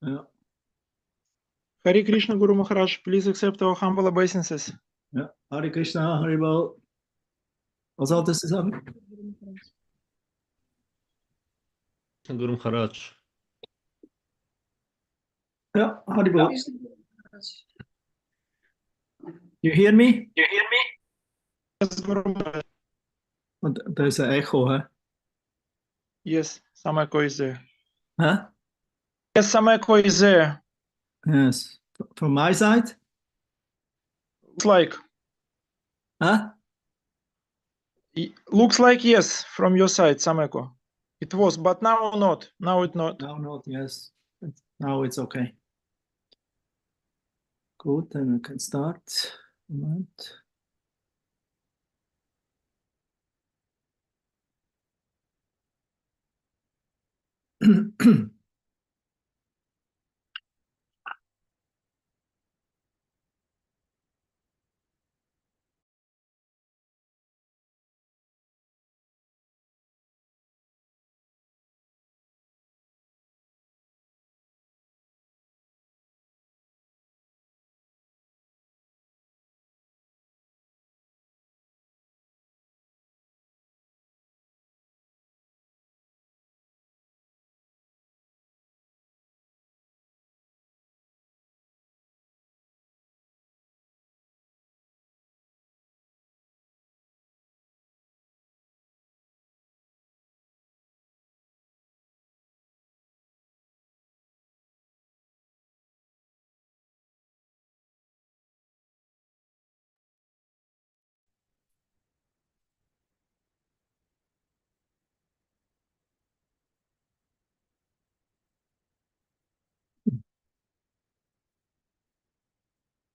Yeah. Hare Krishna, Guru Maharaj, please accept our humble obeisances. Ja, Hare Krishna, Haribol. Was solltest du sagen? Guru Maharaj. Ja, Haribol. You hear me? Yes, Guru Maharaj. Und da ist ein Echo, hä? Yes, some echo is there. Huh? Yes, some echo is there. Yes. From my side? Looks like. Huh? Looks like yes, from your side, some echo. It was, but now not. Now it's not. Now not, yes. Now it's okay. Good, then we can start. Moment.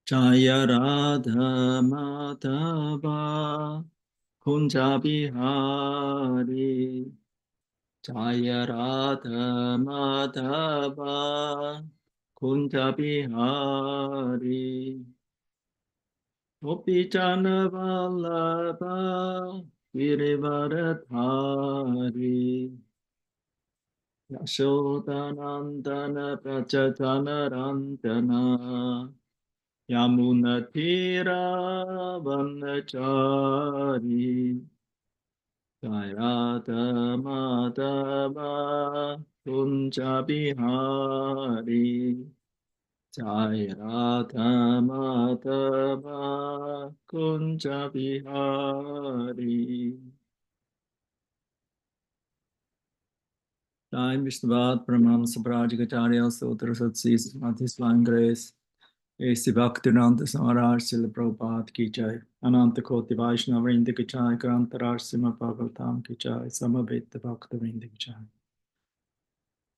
Jaya Radha Madhava Kunja Bihari Jaya Radha Madhava Kunja Bihari Gopi Jana Vallabha Girivaradhari Yashodanandana Prajajana Randana Yamunatira Vanachari Jayata Madhava Kunja Bihari Jayata Madhava Kunja Bihari Jai Vishnuvad Brahmana Sabrajikacharya Sutra Satsis Mathis Grace A.C. Bhaktivinoda Samaraj Srila Prabhupada Ki Jai Ananta Koti Vaishnava Vrinda Ki Jai Grantaraj Srimad Bhagavatam Ki Jai Samaveta Bhakta Vrinda Ki Jai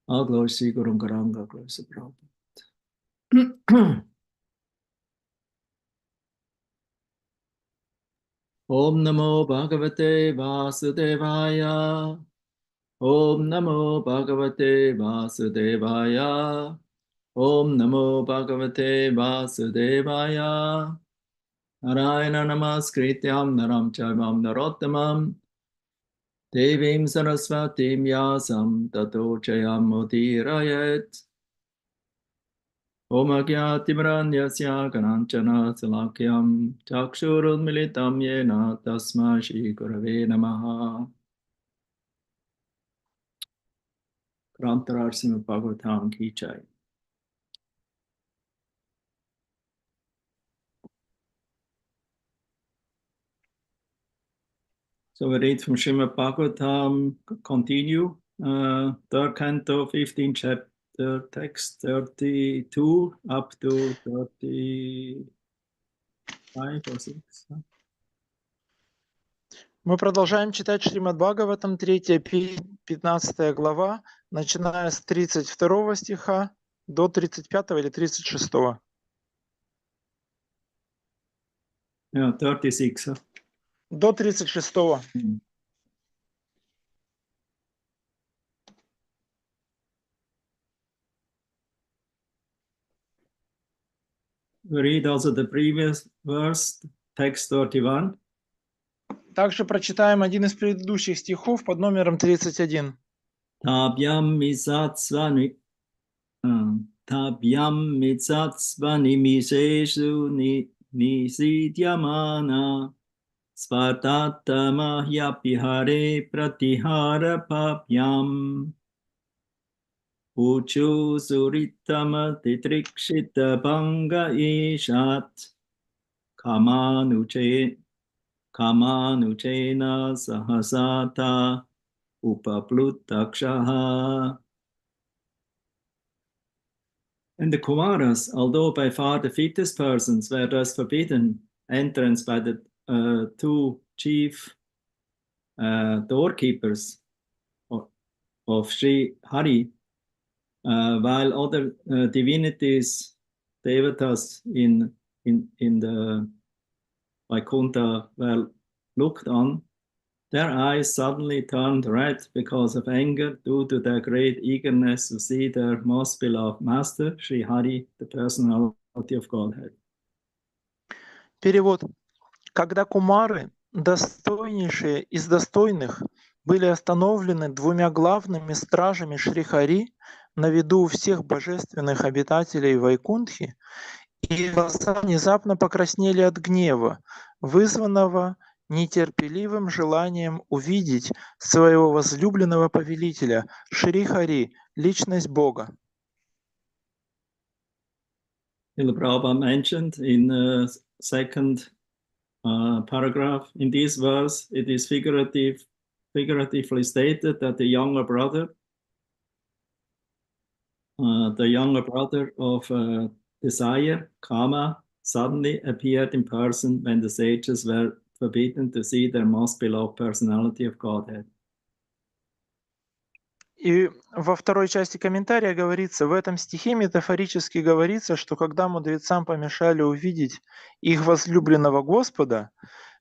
All glory Sri Guru Garanga Glory Sri Prabhupada Om Namo Bhagavate Vasudevaya Om Namo Bhagavate Vasudevaya Om Namo Bhagavate Vasudevaya Narayana Namaskrityam Naram Chaivam Narottamam Devim Saraswatim Yasam Tato Chayam Mudirayet Om Agyatimranyasya Kananchana Salakyam Chakshurun Militam Yena Tasma Shri Gurave Namaha Grantarar Srimad Bhagavatam Ki Jai. So we read from Srimad Bhagavatam, continue, third canto, 15th chapter, text 32 up to 35 or 6. Мы продолжаем читать Шримад Бхагаватам, 3-15 глава, начиная с 32 стиха до 35 или 36. Yeah, 36. До 36. We read also the previous verse, text 31. Также прочитаем один из предыдущих стихов под номером 31. Tabhyam misatsvani Tabhyam mitsatsva nimiseshu nisidyamana svartatamahyapihare pratihara papyam uchu suritama titrikshita banga ishat kamanuchena sahasata upaplutakshaha. And the Kumaras, although by far the fittest persons, were thus forbidden entrance by the two chief doorkeepers of Sri Hari, while other divinities, devotees in the Vaikuntha were looked on, their eyes suddenly turned red because of anger due to their great eagerness to see their most beloved master, Sri Hari, the personality of Godhead. Перевод. Когда кумары, достойнейшие из достойных, были остановлены двумя главными стражами Шри-Хари на виду у всех божественных обитателей Вайкунтхи, и глаза внезапно покраснели от гнева, вызванного нетерпеливым желанием увидеть своего возлюбленного повелителя Шри-Хари, личность Бога. Srila Prabhupada mentioned in the second paragraph, in this verse, it is figuratively stated that the younger brother of desire, Kama, suddenly appeared in person when the sages were forbidden to see their most beloved personality of Godhead. И во второй части комментария говорится, в этом стихе метафорически говорится, что когда мудрецам помешали увидеть их возлюбленного Господа,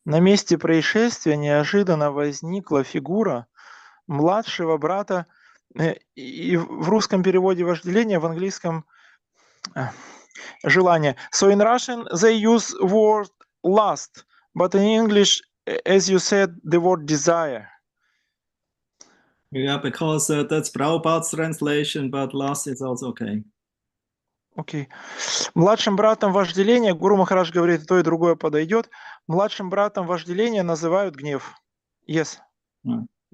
на месте происшествия неожиданно возникла фигура младшего брата, и в русском переводе вожделение, в английском желание. So in Russian they use word lust, but in English, as you said, the word desire. Yeah, because that's Prabhupada's translation, but last is also okay. Окей. Младшим братом вожделения, Гуру Махарадж говорит, и то, и другое подойдет. Младшим братом вожделения называют гнев. Yes.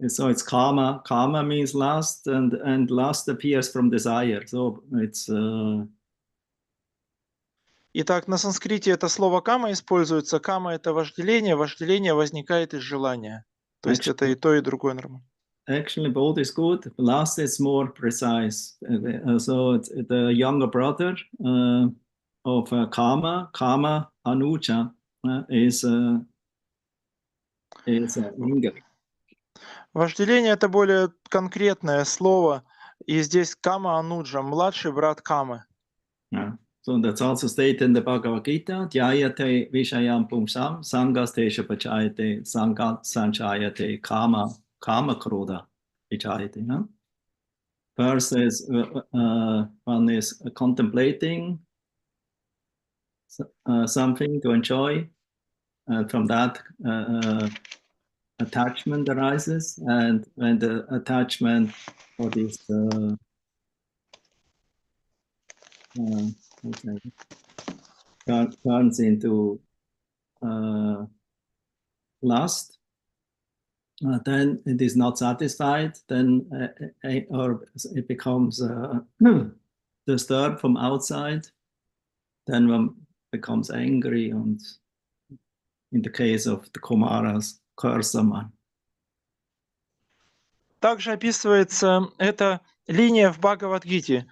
So it's karma. Karma means lust, and lust appears from desire. So it's. Итак, на санскрите это слово кама используется. Кама — это вожделение, вожделение возникает из желания. То есть это и то, и другое нормально. Actually, both is good. Last is more precise. So it's the younger brother of Kama Anuja, is anger. Вожделение — это более конкретное слово, и здесь Кама Ануджа, младший брат Камы. Yeah. So that's also stated in the Bhagavad Gita. Jayate vishayam pumsam sangaste pachayate sangat sanchayate kama krodha vichayate. Huh? First is one is contemplating something to enjoy. From that, attachment arises, and when the attachment for this turns into lust, then it is not satisfied, then or it becomes disturbed from outside, then one becomes angry, and in the case of the Kumaras, curse someone. Также описывается эта линия в Бхагавад-гите.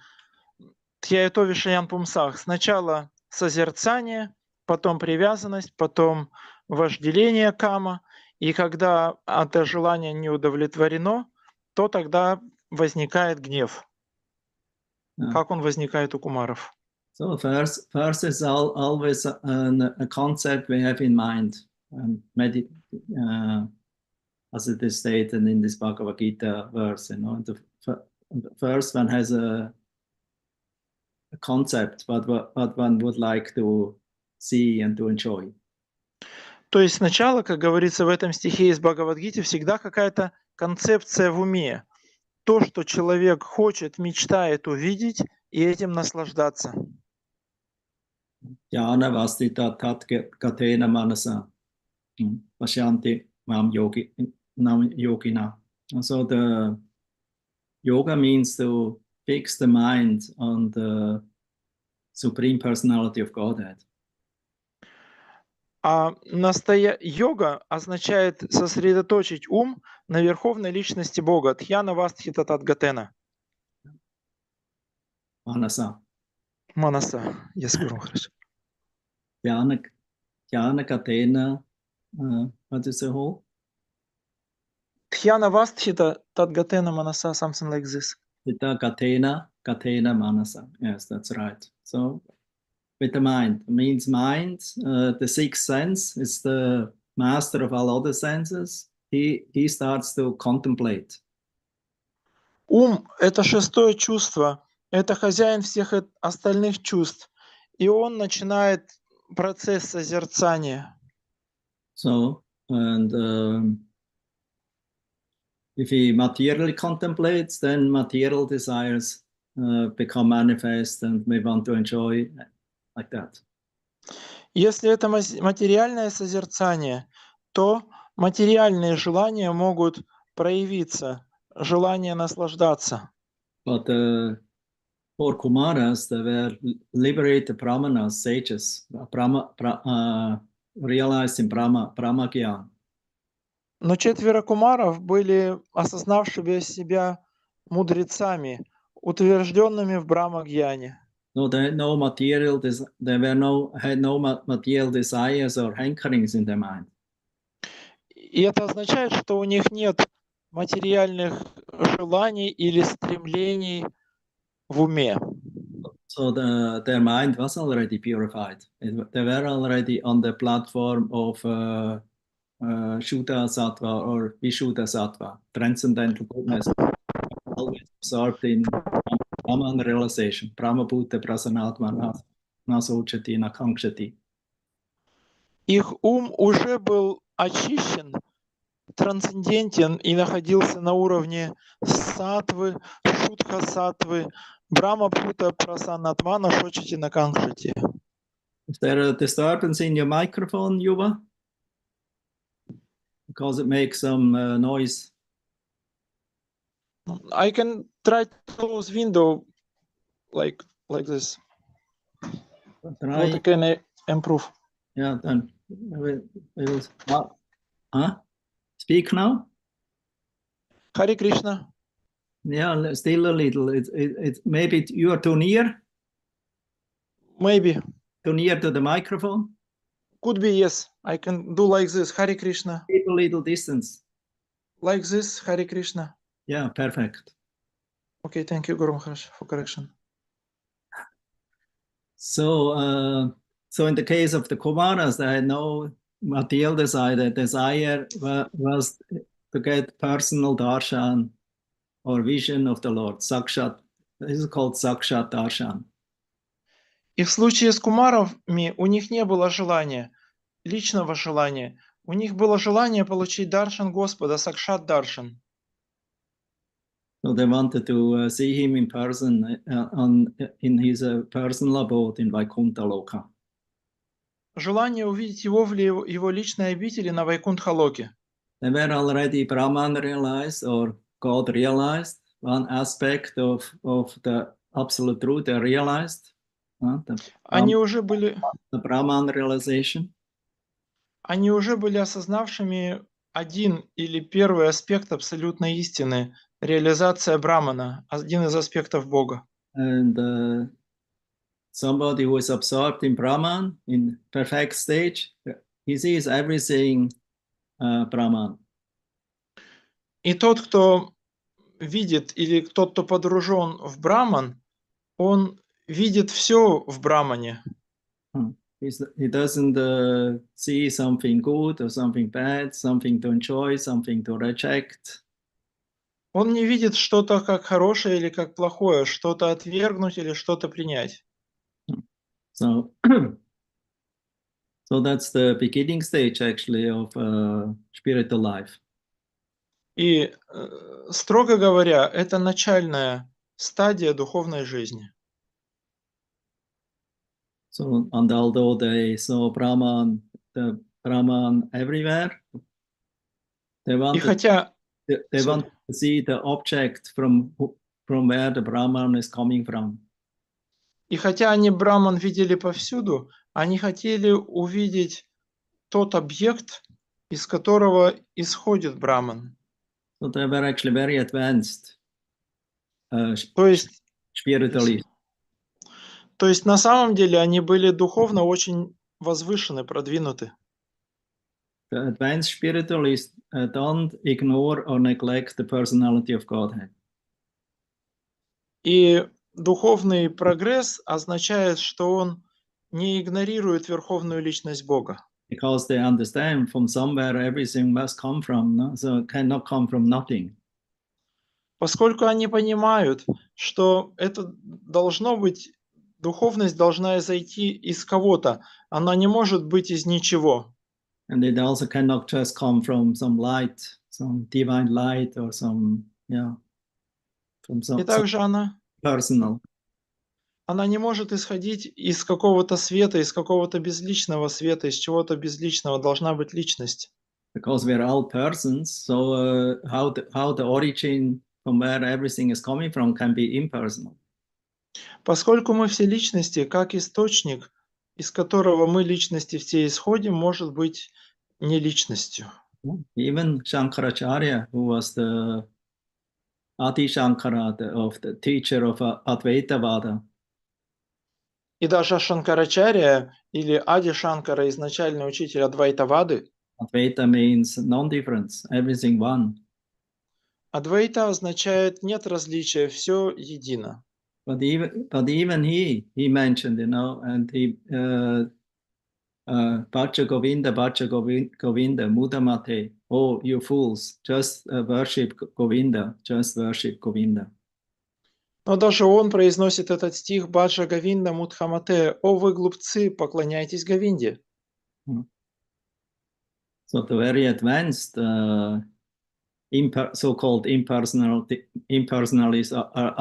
Тьяято вишаян пумсах. Сначала созерцание, потом привязанность, потом вожделение кама. И когда это желание не удовлетворено, то тогда возникает гнев. Как он возникает у кумаров? So first is always a concept we have in mind, as it is stated in this Bhagavad Gita verse. You know, the first one has a concept, what one would like to see and to enjoy. То есть сначала, как говорится в этом стихе из Бхагавад-гиты, всегда какая-то концепция в уме. То, что человек хочет, мечтает увидеть и этим наслаждаться. Jnana vastita tat gatena manasa. Pasyanti nam yogina. And so the yoga means to fix the mind on the Supreme Personality of Godhead. А йога означает сосредоточить ум на верховной личности Бога. Тхьяна вастхита тадгатена. Manasa. Манаса. Yes, Гуру, хорошо. Jnana gatena, what is the whole? Тхьяна вастхита тадгатена манаса, something like this. Gatena manasa. Yes, that's right. So with the mind. It means mind, the sixth sense is the master of all other senses. He starts to contemplate. Ум – это шестое чувство, это хозяин всех остальных чувств. И он начинает процесс созерцания. So, and if he materially contemplates, then material desires become manifest and may want to enjoy like that. Если это материальное созерцание, то материальные желания могут проявиться, желание наслаждаться. But for Kumaras, they were liberated brahmanas, sages, realized in Brahma-gyan. Но 4 кумаров были осознавшими себя мудрецами, утвержденными в Брахма-гьяне. No, they had no material material desires or hankerings in their mind. И это означает, что у них нет материальных желаний или стремлений в уме. So their mind was already purified. They were already on the platform of Shuddha Sattva or Vishuddha Sattva, transcendental goodness, always absorbed in Brahman realization, Brahma Bhuta Prasanatma Nasocchati Nakankshati. Их ум уже был очищен, трансцендентен и находился на уровне саттвы, шудха саттвы, брахма бхута прасанатмана шочити наканкшити. Is there a disturbance in your microphone, Yuva? Because it makes some noise. I can try to close window like this. Try. What can I improve? Yeah, then we will. Speak now. Hare Krishna. Yeah, still a little. It's maybe you are too near. Maybe. Too near to the microphone. Could be, yes. I can do like this. Hare Krishna. Keep a little distance. Like this. Hare Krishna. Yeah, perfect. Okay, thank you, Guru Maharaj, for correction. So, so in the case of the Kumaras, they had no material desire. The desire was to get personal darshan or vision of the Lord, sakshat. This is called sakshat darshan. И в случае с кумарами у них не было желания, личного желания. У них было желание получить даршан Господа, сакшат даршан. So they wanted to see him in person in his personal abode in Vaikuntha Loka. Желание увидеть его в его личной обители на Вайкунтха-локе. They were already Brahman realized or God realized. One aspect of the absolute truth they realized. Они уже были the Brahman realization. Они уже были осознавшими один или первый аспект абсолютной истины, реализация Брахмана, один из аспектов Бога. And somebody who is absorbed in Brahman, in perfect stage, he sees everything Brahman. И тот, кто видит, или тот, кто погружен в Брахман, он видит все в Брахмане. He doesn't see something good or something bad, something to enjoy, something to reject. Он не видит что-то как хорошее или как плохое, что-то отвергнуть или что-то принять. So, so that's the beginning stage actually of spiritual life. И, строго говоря, это начальная стадия духовной жизни. So, and although they saw the Brahman everywhere, they И wanted хотя, they want to see the object from where the Brahman is coming from. и хотя они Браман видели повсюду, они хотели увидеть тот объект, из которого исходит Браман. So they were actually very advanced То есть, spiritually. то есть на самом деле они были духовно очень возвышены, продвинуты. The advanced spiritualists don't ignore or neglect the personality of Godhead. И духовный прогресс означает, что он не игнорирует верховную личность Бога. Because they understand from somewhere everything must come from, no? So it cannot come from nothing. Поскольку они понимают, что это должно быть, духовность должна зайти из кого-то, она не может быть из ничего. And it also cannot just come from some light, some divine light or some, from И some также она personal. не может исходить из какого-то света, из какого-то безличного света, из чего-то безличного. Должна быть личность. Because we're all persons, so how the origin from where everything is coming from can be impersonal. Поскольку мы все личности, как источник, из которого мы личности все исходим, может быть не личностью. Even Shankaracharya, who was the Adi Shankara, the teacher of Advaitavada. И даже Шанкарачарья или Ади Шанкара, изначальный учитель Адвайтавады, Advaita means non-difference, everything one. Адвайта означает нет различия, все едино. But even he mentioned, and he Bhaja Govinda, Mudamate. Oh, you fools, just worship Govinda, just worship Govinda. Но даже он произносит этот стих Баджа Говинда Мудхамате: «О вы глупцы, поклоняйтесь Говинде». So the very advanced so-called impersonalists are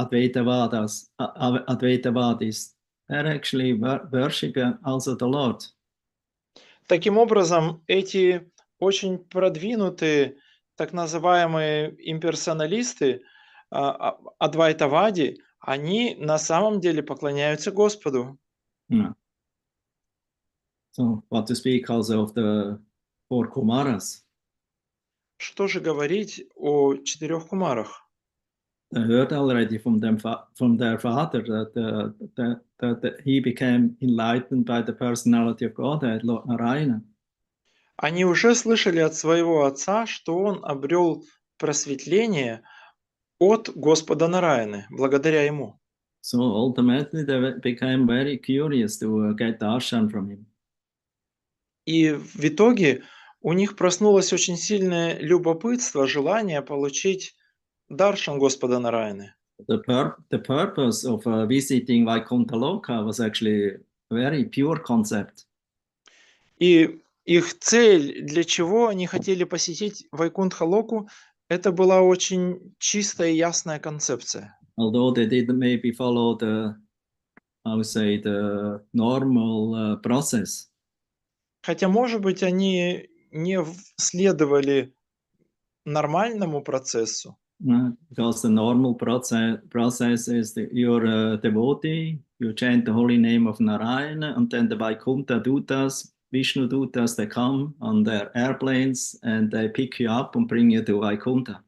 Advaitavadis. They're actually worshiping also the Lord. Таким образом, эти очень продвинутые, так называемые имперсоналисты, Адвайтавади, они на самом деле поклоняются Господу. Yeah. So what to speak also of the four Kumaras? Что же говорить о 4 кумарах? I heard already from their father that he became enlightened by the personality of Godhead, Lord Narayana. Они уже слышали от своего отца, что он обрел просветление от Господа Нараяны, благодаря ему. So ultimately they became very curious to get darshan from him. И в итоге у них проснулось очень сильное любопытство, желание получить даршан Господа Нараяны. The purpose of visiting Vaikuntha Loka was actually a very pure concept. И их цель, для чего они хотели посетить Вайкунтха-локу, это была очень чистая и ясная концепция. Although they didn't maybe follow the normal process. Хотя, может быть, они не следовали нормальному процессу. Because the normal process is that you're a devotee, you chant the holy name of Narayana, and then the Vaikuntha Dutas, Vishnu Dutas, they come on their airplanes and they pick you up and bring you to Vaikuntha.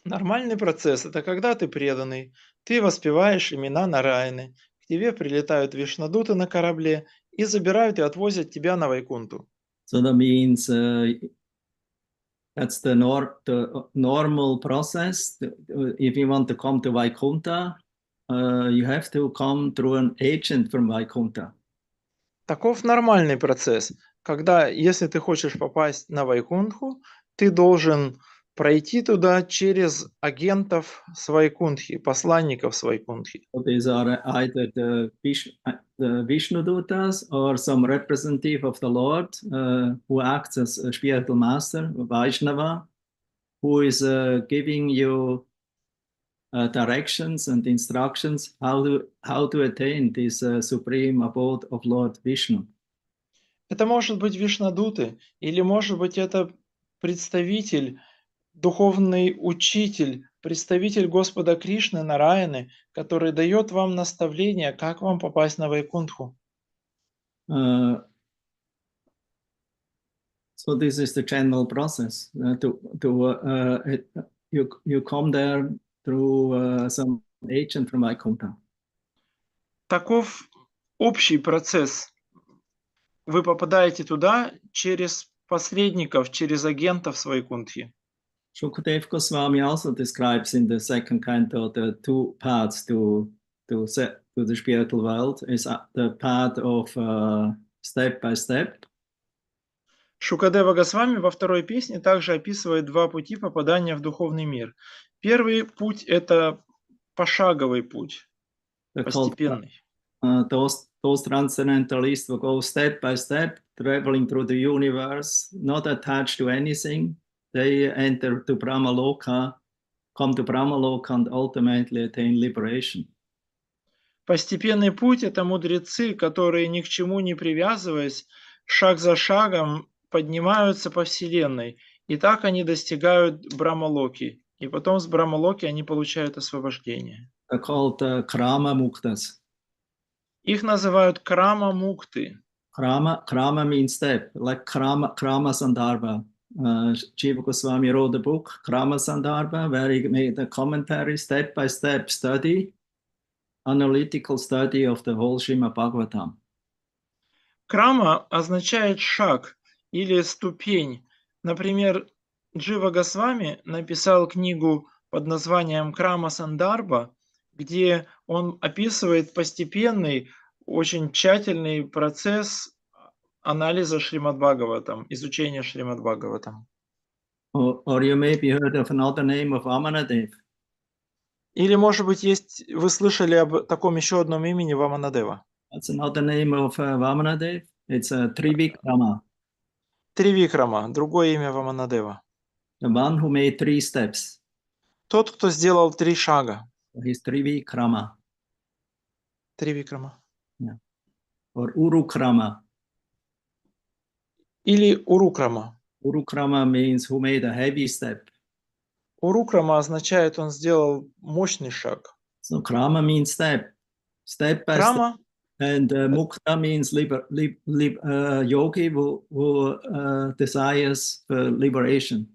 Нормальный процесс – это когда ты преданный, ты воспеваешь имена Нараяны, к тебе прилетают вишнадуты на корабле и забирают и отвозят тебя на Вайкунту. So that means that's the normal process. If you want to come to Vaikuntha, you have to come through an agent from Vaikuntha. Таков нормальный процесс, когда, если ты хочешь попасть на Вайкунтху, ты должен пройти туда через агентов с Вайкунтхи, посланников с Вайкунтхи. So these are either the Vishnu Dutas or some representative of the Lord who acts as a spiritual master, Vaishnava, who is giving you directions and instructions how to attain this supreme abode of Lord Vishnu. Это может быть Вишнадуты, или может быть это представитель, духовный учитель, представитель Господа Кришны, Нараяны, который дает вам наставление, как вам попасть на Вайкунтху. So this is the general process. You come there through some agent from Vaikuntha. Таков общий процесс. Вы попадаете туда через посредников, через агентов с Вайкунтхи. Shukadeva Goswami also describes in the second canto the two paths to the spiritual world. Is the path of step by step. Шукадева Госвами во второй песне также описывает два пути попадания в духовный мир. Первый путь – это пошаговый путь, постепенный. Those transcendentalists will go step by step, traveling through the universe, not attached to anything. They enter to Brahmaloka, come to Brahmaloka, and ultimately attain liberation. Постепенный путь – это мудрецы, которые ни к чему не привязываясь, шаг за шагом поднимаются по Вселенной. И так они достигают Брахмалоки. И потом с Брахмалоки они получают освобождение. They're called Krama Muktas. Их называют Крама-мукты. Krama means step, like Krama Sandarbha. Jiva Goswami wrote a book, Krama Sandarbha, where he made a commentary, step-by-step study, analytical study of the whole Srimad Bhagavatam. Крама означает шаг или ступень. Например, Джива Госвами написал книгу под названием «Крама Сандарба», где он описывает постепенный, очень тщательный процесс анализа Шримад Бхагаватам, изучения Шримад Бхагаватам. Or you maybe heard of another name of Vamanadev. Или, может быть, вы слышали об таком еще одном имени Ваманадева. That's another name of Vamanadev. It's Trivikrama. Тривикрама, другое имя Ваманадева. The one who made 3 steps. Тот, кто сделал 3 шага. He's Trivikrama. Тривикрама. Yeah. Or Urukrama. Или Урукрама. Urukrama means who made a heavy step. Урукрама означает, он сделал мощный шаг. So Krama means step. Step by Крама. step. And Mukta means yogi who desires liberation.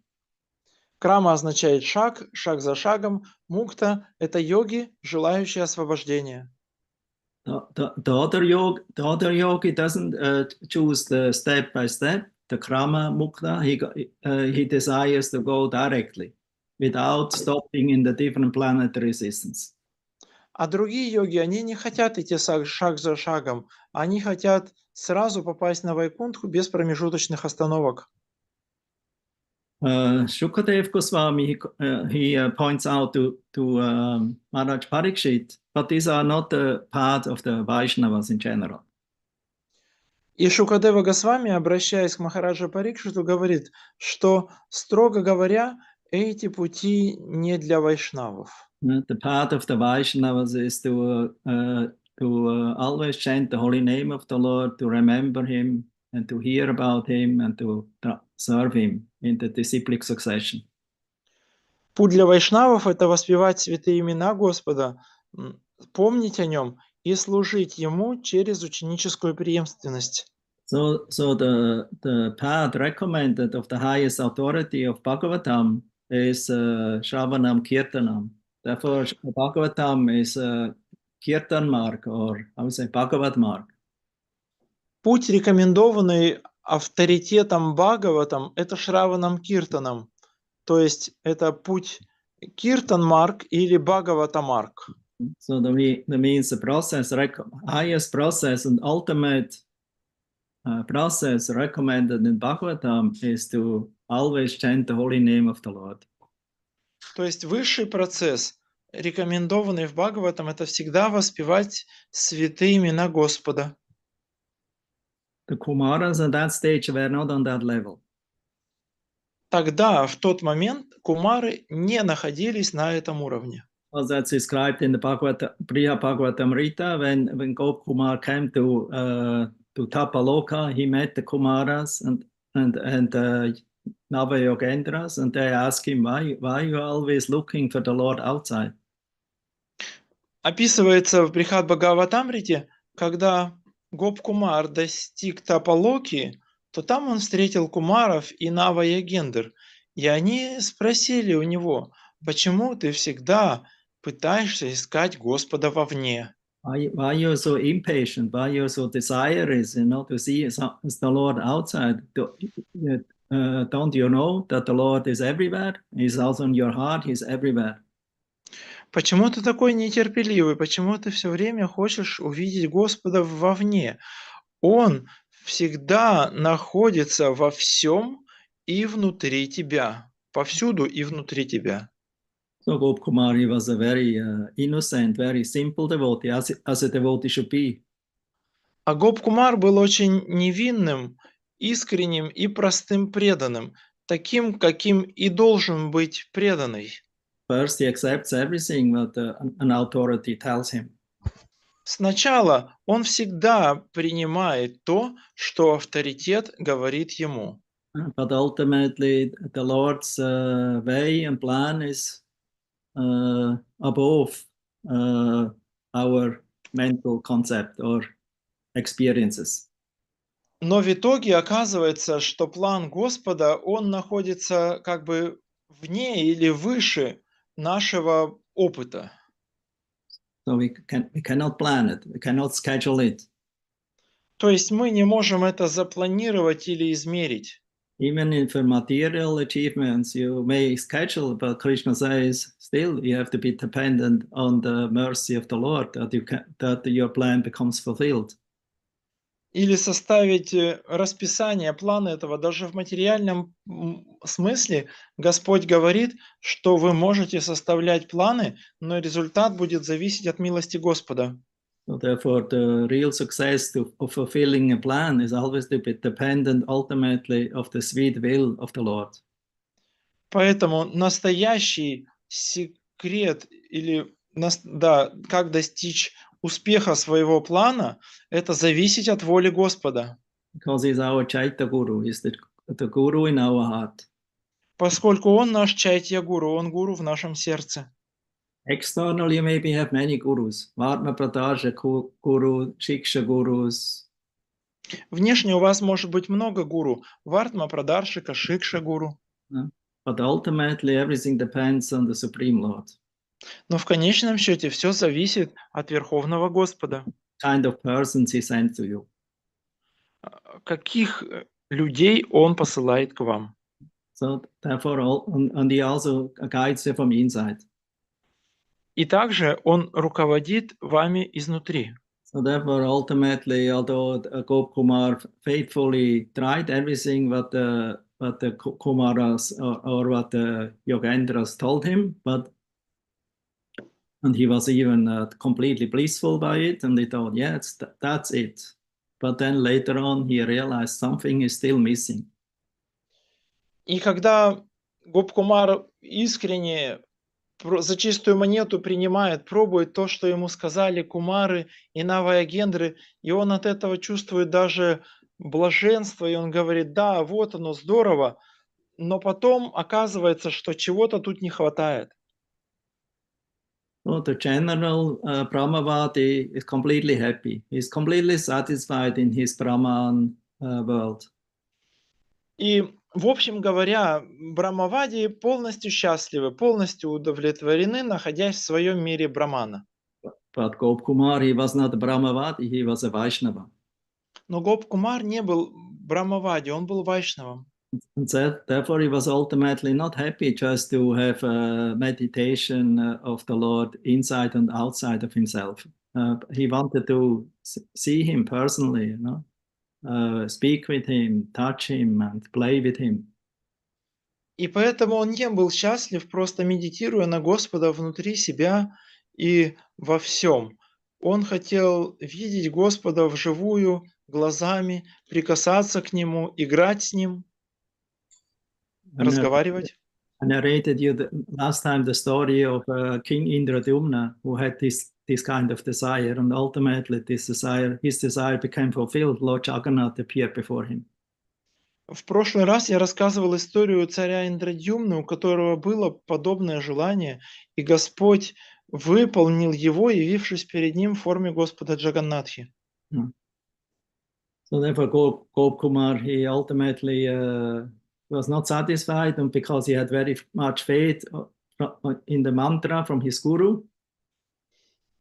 Крама означает шаг, шаг за шагом. Мукта – это йоги, желающие освобождения. The other yogi doesn't choose the step by step. The Krama Mukta, he desires to go directly without stopping in the different planetary systems. А другие йоги, они не хотят идти шаг за шагом. Они хотят сразу попасть на Вайкунтху без промежуточных остановок. Shukadev Goswami, he points out to Maharaj Parikshit, but these are not the part of the Vaishnavas in general. И Шукадева Госвами, обращаясь к Махараджа Парикшиту, говорит, что, строго говоря, эти пути не для вайшнавов. The part of the Vaishnavas is to always chant the holy name of the Lord, to remember Him, and to hear about Him, and to serve Him in the disciplic succession. Путь для вайшнавов – это воспевать святые имена Господа, помнить о Нем и служить Ему через ученическую преемственность. So the path recommended of the highest authority of Bhagavatam is Shravanam Kirtanam. Therefore, Bhagavatam is Kirtan mark, or I would say Bhagavad mark. Путь, рекомендованный авторитетом Бхагаватам, это Шраванам Киртанам. То есть это путь Киртан марк или Бхагавата марк. So that means the process, highest process and ultimate process recommended in Bhagavatam is to always chant the holy name of the Lord. То есть высший процесс, рекомендованный в Бхагаватам, это всегда воспевать святые имена Господа. The Kumaras at that stage were not on that level. Тогда, в тот момент, кумары не находились на этом уровне. Well, that's described in the Bhagavatamrita when Kumar came to Tapaloka, he met the Kumaras and Navayogendras, and they asked him, why you always looking for the Lord outside? Описывается в Брихат Бхагаватамрите, когда Гоп-Кумар достиг Тапалоки, то там он встретил Кумаров и Нава-Ягендр. И они спросили у него, почему ты всегда пытаешься искать Господа вовне? Why you're so impatient? Why you're so desirous, to see the Lord outside? Don't you know that the Lord is everywhere? He's also in your heart. He's everywhere. Почему ты такой нетерпеливый? Почему ты все время хочешь увидеть Господа вовне? Он всегда находится во всем и внутри тебя. Повсюду и внутри тебя. So Gopkumar, he was a very innocent, very simple devotee, as a devotee should be. А Гоп-Кумар был очень невинным, искренним и простым преданным, таким, каким и должен быть преданный. First, he accepts everything that an authority tells him. Сначала он всегда принимает то, что авторитет говорит ему. But ultimately, the Lord's way and plan is above our mental concept or experiences. Но в итоге оказывается, что план Господа, он находится как бы вне или выше нашего опыта. So we cannot plan it, we cannot schedule it. То есть мы не можем это запланировать или измерить. Even if for material achievements you may schedule, but Krishna says still you have to be dependent on the mercy of the Lord that your plan becomes fulfilled. Или составить расписание, план этого. Даже в материальном смысле Господь говорит, что вы можете составлять планы, но результат будет зависеть от милости Господа. So therefore, the real success of fulfilling a plan is always to be dependent ultimately of the sweet will of the Lord. Поэтому настоящий секрет или как достичь успеха своего плана, это зависеть от воли Господа. Because he's our Chaita Guru, he's the Guru in our heart. Поскольку Он наш Чайтья-гуру, Он гуру в нашем сердце. Externally, you maybe have many gurus, Varma Pradasha Guru, Shiksha Gurus. Внешне у вас может быть много гуру. Вартма, Прадаршика, Шикша гуру. But ultimately, everything depends on the Supreme Lord. Но в конечном счете все зависит от Верховного Господа. Kind of persons he sent to you. Каких людей Он посылает к вам. So therefore, and he also guides you from inside. И также Он руководит вами изнутри. So therefore, ultimately, although Gopkumar faithfully tried everything what the Kumaras or what the Yogendras told him, and he was even completely blissful by it, and he thought, yes, that's it. But then later on, he realized something is still missing. И когда Гоп-Кумар искренне за чистую монету принимает, пробует то, что ему сказали Кумары и Нава-Ягендры, и он от этого чувствует даже блаженство, и он говорит, да, вот оно, здорово, но потом оказывается, что чего-то тут не хватает. So the general Brahmavadi is completely happy. He's completely satisfied in his Brahman world. И, в общем говоря, Брахмавади полностью счастливы, полностью удовлетворены, находясь в своем мире Брахмана. But Gopkumar, he was not a Brahmavadi, he was a Vaishnava. Но Гоп-Кумар не был Брахмавади, он был Вайшнавом. And therefore, he was ultimately not happy just to have a meditation of the Lord inside and outside of himself. He wanted to see him personally, speak with him, touch him, and play with him. И поэтому он не был счастлив, просто медитируя на Господа внутри себя и во всем. Он хотел видеть Господа вживую, глазами, прикасаться к Нему, играть с Ним, разговаривать. I narrated you last time the story of King Indradumna, who had this kind of desire, and ultimately his desire became fulfilled. Lord Jagannath appeared before him. В прошлый раз я рассказывал историю царя Индрадюмны, у которого было подобное желание, и Господь выполнил его, явившись перед ним в форме Господа Джаганнатхи. So therefore, Kumar, he ultimately was not satisfied, and because he had very much faith in the mantra from his guru.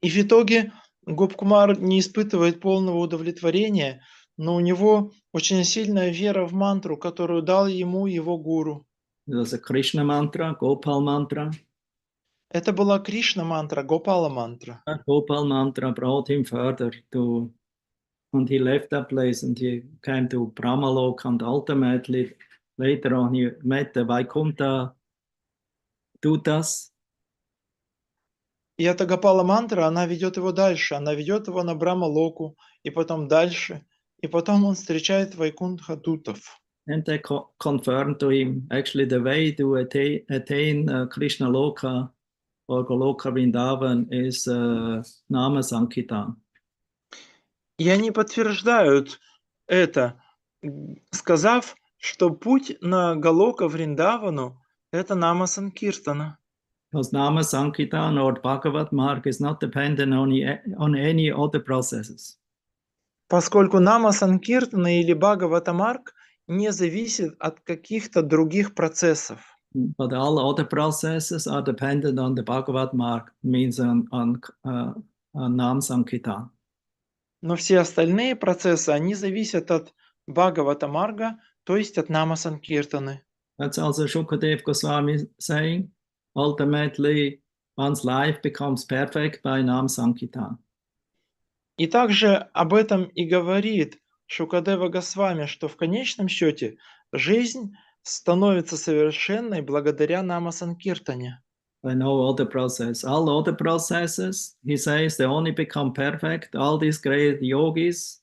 И в итоге Гопкумар не испытывает полного удовлетворения, но у него очень сильная вера в мантру, которую дал ему его гуру. It was a Krishna mantra, Gopal mantra. Это была Кришна мантра, Гопала мантра. Gopal mantra brought him further to, and he left that place and he came to Brahmalok, and ultimately later on he met the Vaikuntha Dutas. И эта Гопала мантра, она ведет его дальше, она ведет его на Брахма-локу, и потом дальше, и потом он встречает Вайкунтха Дутов. And they confirmed to him, actually the way to attain Krishna Loka or Goloka Vrindavan is Nama Sankirtan. И они подтверждают это, сказав, что путь на Галока Вриндавану – это Нама Санкиртана. Because Nama Sankirtan or Bhagavat Marg is not dependent on any other processes. Поскольку Нама Санкиртана или Бхагаватамарг не зависит от каких-то других процессов. But all other processes are dependent on the Bhagavat Marg, means on Nam Sankirtan. Но все остальные процессы, они зависят от Бхагаватамарга, то есть от Нама Санкиртаны. That's also Shukadev Goswami saying, ultimately one's life becomes perfect by Nam Sankirtan. И также об этом и говорит Шукадева Госвами, что в конечном счете жизнь становится совершенной благодаря Нама Санкиртане. By no other process. All other processes, he says, they only become perfect. All these great yogis,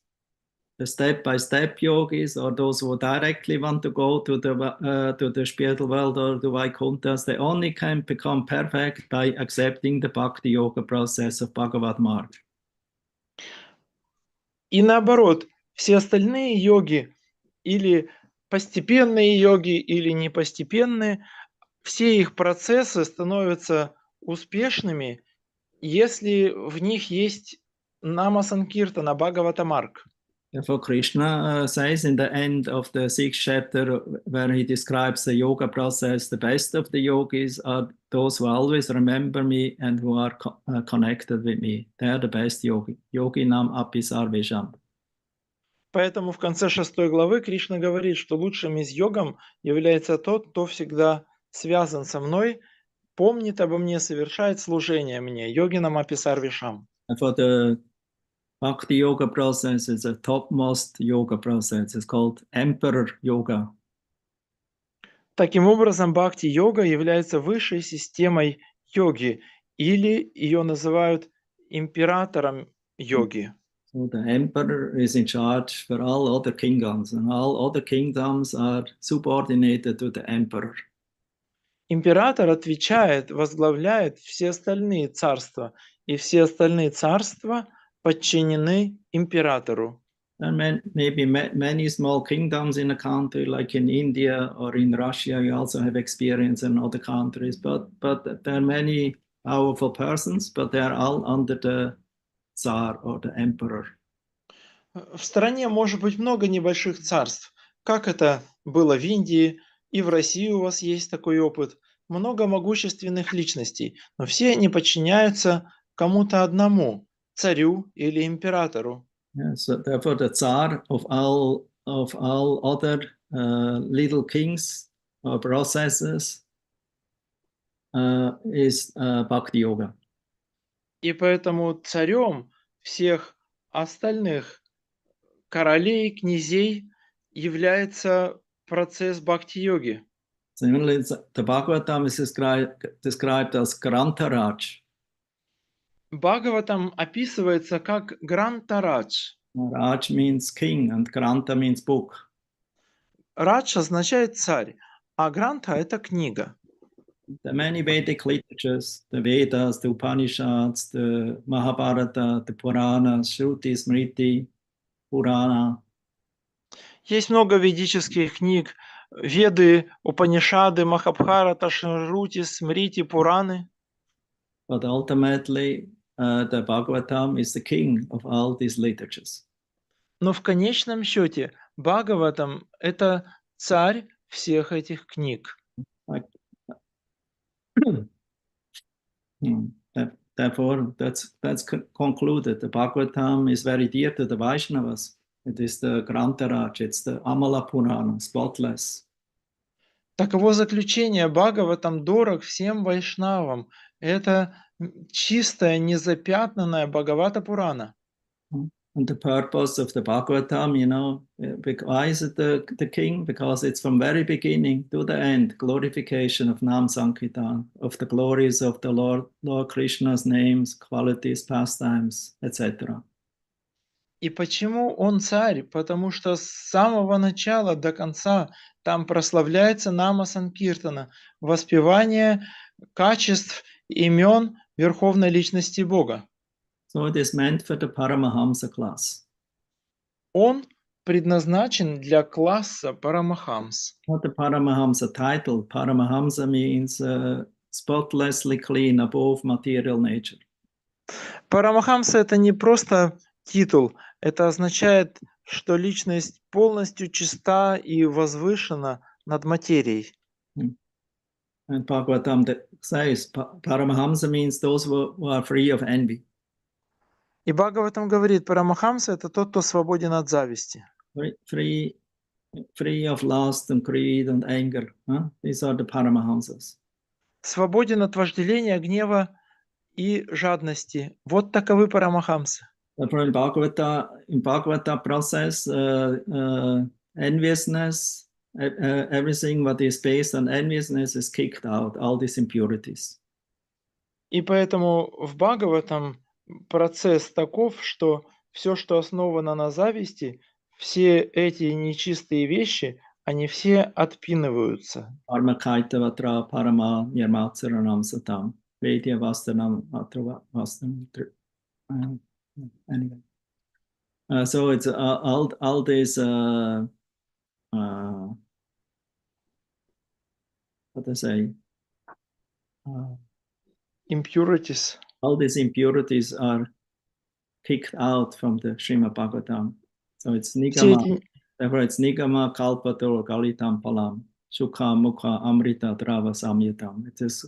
the step-by-step yogis, or those who directly want to go to the spiritual world or to Vaikunthas, they only can become perfect by accepting the Bhakti Yoga process of Bhagavat Marg. И наоборот, все остальные йоги, или постепенные йоги, или непостепенные, все их процессы становятся успешными, если в них есть Нама Санкиртана, Бхагаватамарг. Therefore, Krishna says in the end of the 6th chapter, where he describes the yoga process, the best of the yogis are those who always remember me and who are connected with me. They are the best yogi. Yoginam api sarvesham. Поэтому в конце 6 главы Кришна говорит, что лучшим из йогам является тот, кто всегда связан со мной, помнит обо мне, совершает служение мне. Йогинам апи сарвешам. And for the Bhakti Yoga process is a topmost yoga process. It's called Emperor Yoga. Таким образом, бхакти-йога является высшей системой йоги, или ее называют императором йоги. So the emperor is in charge for all other kingdoms, and all other kingdoms are subordinated to the emperor. Император отвечает, возглавляет все остальные царства, и все остальные царства подчинены императору. There are maybe many small kingdoms in a country, like in India or in Russia. You also have experience in other countries, but there are many powerful persons, but they are all under the Tsar or the emperor. В стране может быть много небольших царств, как это было в Индии, и в России у вас есть такой опыт. Много могущественных личностей, но все они подчиняются кому-то одному, царю или императору. Yeah, so therefore, the Tsar of all other little kings or processes is Bhakti Yoga. И поэтому царем всех остальных королей, князей является процесс бхакти-йоги. Similarly, the Bhagavatam is described as Grantaraj. Бхагаватам описывается как Грантарадж. Raj means king and Granta means book. Радж означает царь, а Гранта – это книга. the many Vedic literatures, the Vedas, the Upanishads, the Mahabharata, the Puranas, Shruti, Smriti, Purana. Есть много ведических книг, Веды, Упанишады, Махабхарата, Шрути, Смрити, Пураны. But ultimately, the Bhagavatam is the king of all these literatures. Но в конечном счете Бхагаватам – это царь всех этих книг. Like, therefore, that's concluded. The Bhagavatam is very dear to the Vaishnavas. It is the Grantaraj, it's the Amala Purana, spotless. Таково заключение. Бхагаватам дорог всем вайшнавам. Это чистая, незапятнанная Бхагавата Пурана. And the purpose of the Bhagavatam, you know, why is it the king? Because it's from very beginning to the end, glorification of Nam Sankirtan, of the glories of the Lord Krishna's names, qualities, pastimes, etc. И почему он царь? Потому что с самого начала до конца там прославляется Нама Санкиртана, воспевание качеств, имен Верховной Личности Бога. So it is meant for the Paramahamsa class. Он предназначен для класса Парамахамс. Not the Paramahamsa title. Paramahamsa means spotlessly clean above material nature. Парамахамса – это не просто титул, это означает, что личность полностью чиста и возвышена над материей. And Bhagavatam says Paramahamsa means those who are free of envy. И Бхагаватам говорит, Парамахамса – это тот, кто свободен от зависти. Free of lust and greed and anger. Huh? These are the Paramahamsas. Свободен от вожделения, гнева и жадности. Вот таковы Парамахамсы. Therefore, in Bhagavata process, enviousness, everything what is based on enviousness is kicked out, all these impurities. И поэтому в Бхагаватам процесс таков, что все, что основано на зависти, все эти нечистые вещи, они все отпинываются. Parmakaitavatra parama nirmatsaranam satam. Vedya vastanam atra vastanam. Anyway. So it's all these what to say? Impurities. All these impurities are kicked out from the Srimad Bhagavatam. So it's nigama. Therefore, it's nigama kalpato galitam palam sukha mukha amrita drava samyatam. It is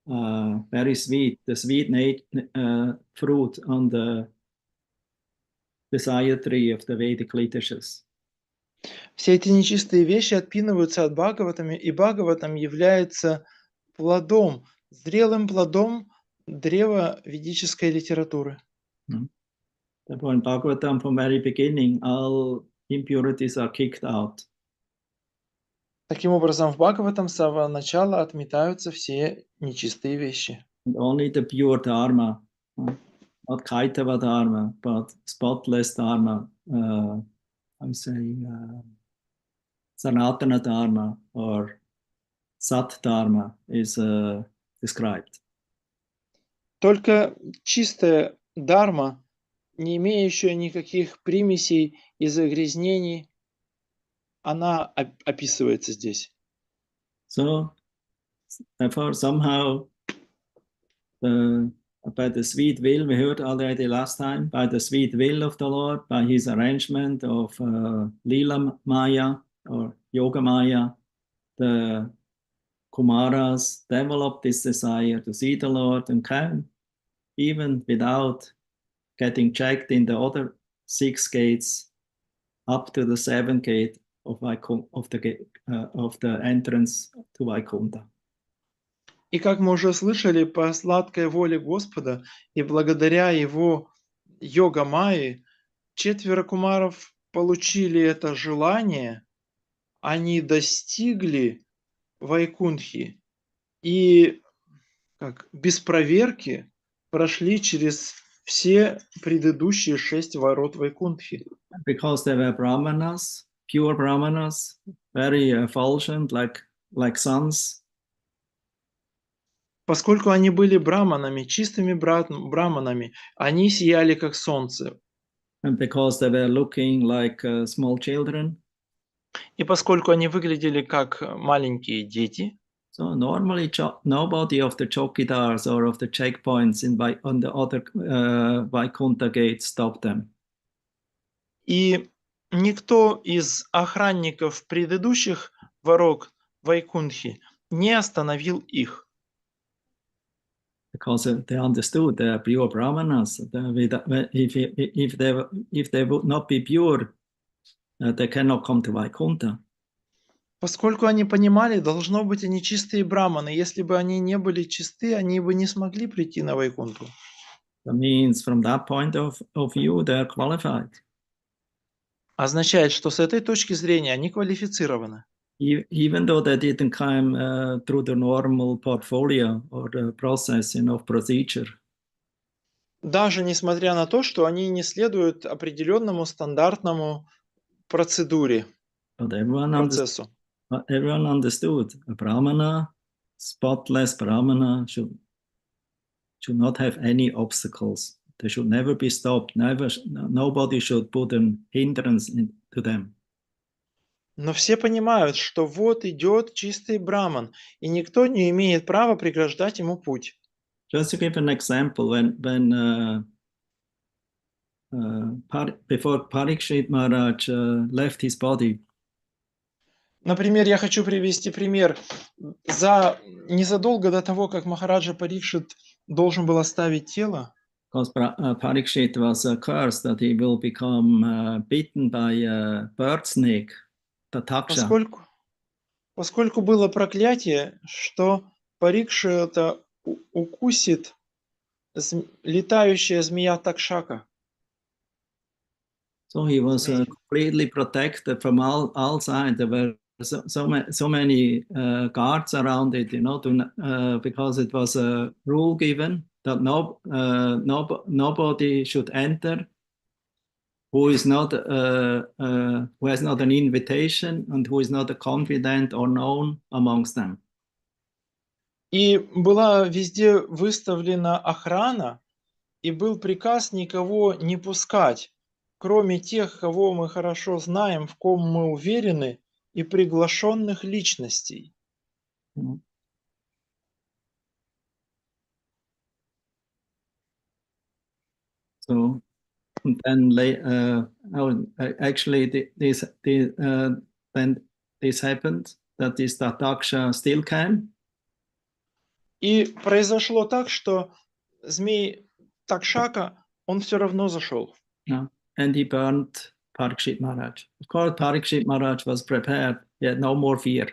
very sweet, the sweet fruit on the desire tree of the Vedic literatures. Все эти нечистые вещи отпинываются от Бхагаватами, и Бхагаватам является плодом, зрелым плодом древа ведической литературы. Therefore, in Bhagavatam, from very beginning, all impurities are kicked out. Таким образом, в Бхагаватам с самого начала отметаются все нечистые вещи. And only the pure dharma, not kaitava dharma, but spotless dharma, I say sanatana dharma or sat dharma is described. Только чистая дharma, не имеющая никаких примесей и загрязнений, она описывается здесь. So, therefore, somehow, by the sweet will, we heard already last time, by the sweet will of the Lord, by his arrangement of Lila Maya or Yoga Maya, the Kumaras developed this desire to see the Lord and can, even without getting checked in the other 6 gates, up to the 7th gate of the entrance to Vaikuntha. И как мы уже слышали, по сладкой воле Господа и благодаря Его йога-майи, 4 кумаров получили это желание, они достигли Вайкунтхи и без проверки прошли через все предыдущие 6 ворот Вайкунтхи. Because they were brahmanas, pure brahmanas, very effulgent, like suns. Поскольку они были браманами, чистыми браманами, они сияли как солнце. And because they were looking like small children, И поскольку они выглядели как маленькие дети, so normally nobody of the chowkidars or of the checkpoints on the other Vaikuntha gate stopped them. и никто из охранников предыдущих ворот Вайкунтхи не остановил их. Because they understood they are pure brahmanas. If they would not be pure, they cannot come to Vaikuntha. Поскольку они понимали, должно быть, они чистые браманы. Если бы они не были чисты, они бы не смогли прийти на Вайкунтху. That means from that point of view, they are qualified. Означает, что с этой точки зрения они квалифицированы. Even though they didn't come through the normal portfolio or the process of procedure. Даже несмотря на то, что они не следуют определенному стандартному процедуре, But процессу. everyone understood a brahmana, spotless brahmana, should not have any obstacles. They should never be stopped. Nobody should put an hindrance to them. Но все понимают, что вот идет чистый браман, и никто не имеет права преграждать ему путь. Just to give an example, before Parikshit Maharaj left his body, Например, я хочу привести пример. Незадолго до того, как Махараджа Парикшит должен был оставить тело, because Parikshit was cursed that he will become bitten by a bird snake, the taksha. поскольку было проклятие, что Парикшита укусит летающая змея Такшака. So he was completely protected from all sides. There were so many guards around it, because it was a rule given that nobody should enter who has not an invitation and who is not a confidant or known amongst them. И была везде выставлена охрана, и был приказ никого не пускать, кроме тех, кого мы хорошо знаем, в ком мы уверены, и приглашенных личностей. So then then this happened that this Tataksha still came. И произошло так, что змей Такшака, он все равно зашел. Yeah. And he burned Parikshit Maharaj. Of course, Parikshit Maharaj was prepared. He had no more fear.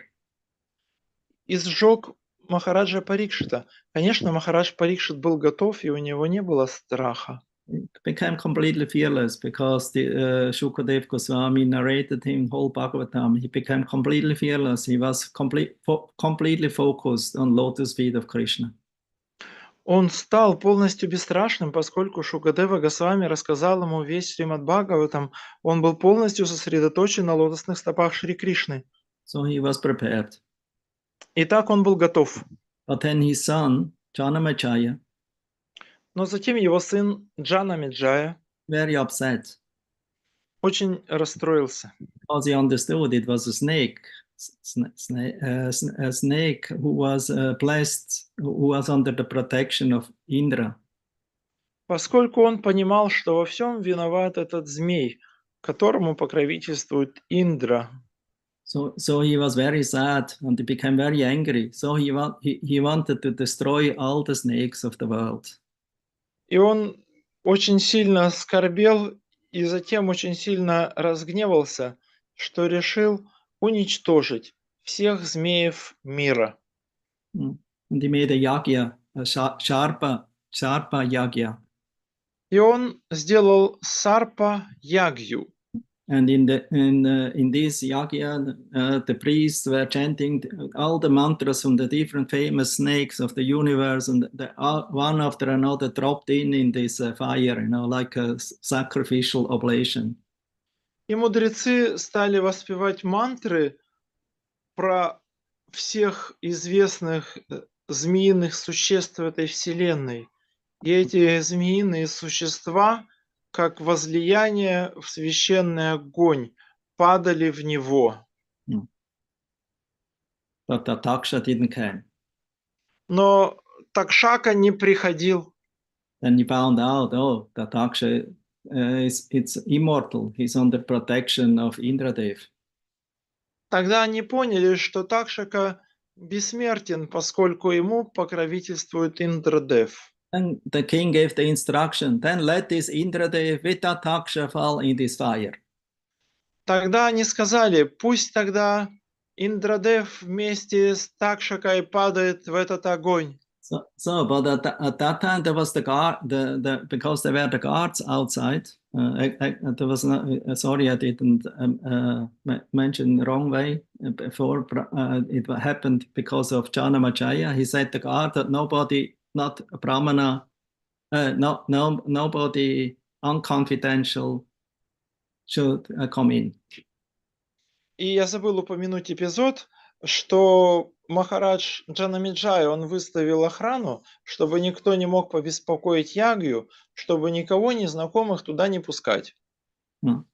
И сжег Махараджа Парикшита. Конечно, Махарадж Парикшит был готов, и у него не было страха. He became completely fearless because Shukadev Goswami narrated him whole Bhagavatam. He became completely fearless. He was completely focused on lotus feet of Krishna. Он стал полностью бесстрашным, поскольку Шукадева Госвами рассказал ему весь Сримад Бхагаватам. Он был полностью сосредоточен на лотосных стопах Шри Кришны. So he was prepared. Итак, он был готов. But then his son, Janamejaya, Но затем его сын Джая very upset. очень расстроился. Because he understood it was a snake who was blessed, who was under the protection of Indra. Поскольку он понимал, что во всем виноват этот змей, которому покровительствует Индра. So he was very sad and he became very angry. So he wanted to destroy all the snakes of the world. И он очень сильно скорбел и затем очень сильно разгневался, что решил уничтожить всех змеев мира. And he made a yagya, a sharpa yagya. И он сделал сарпа-ягью. And in this yagya, the priests were chanting all the mantras from the different famous snakes of the universe, and one after another dropped in this fire, like a sacrificial oblation. И мудрецы стали воспевать мантры про всех известных змеиных существ в этой вселенной. И эти змеиные существа, как возлияние в священный огонь, падали в него. Mm. But the Taksha didn't come. Но Такшака не приходил. Then he found out, oh, the Taksha it's immortal. He's under protection of Indradev. Тогда они поняли, что Такшака бессмертен, поскольку ему покровительствует Индрадев. And the king gave the instruction, then let this Indradev with the Taksha fall in this fire. Тогда они сказали, пусть тогда Индрадев вместе с Такшакой падает в этот огонь. But at that time there was the guard, because there were the guards outside. There was sorry, I didn't mention the wrong way before. It happened because of Jaya. He said the guard that nobody, not a brahmana, nobody unconfidential should come in. И я забыл упомянуть эпизод, что Махарадж Джанамиджай, он выставил охрану, чтобы никто не мог побеспокоить Ягью, чтобы никого незнакомых туда не пускать. But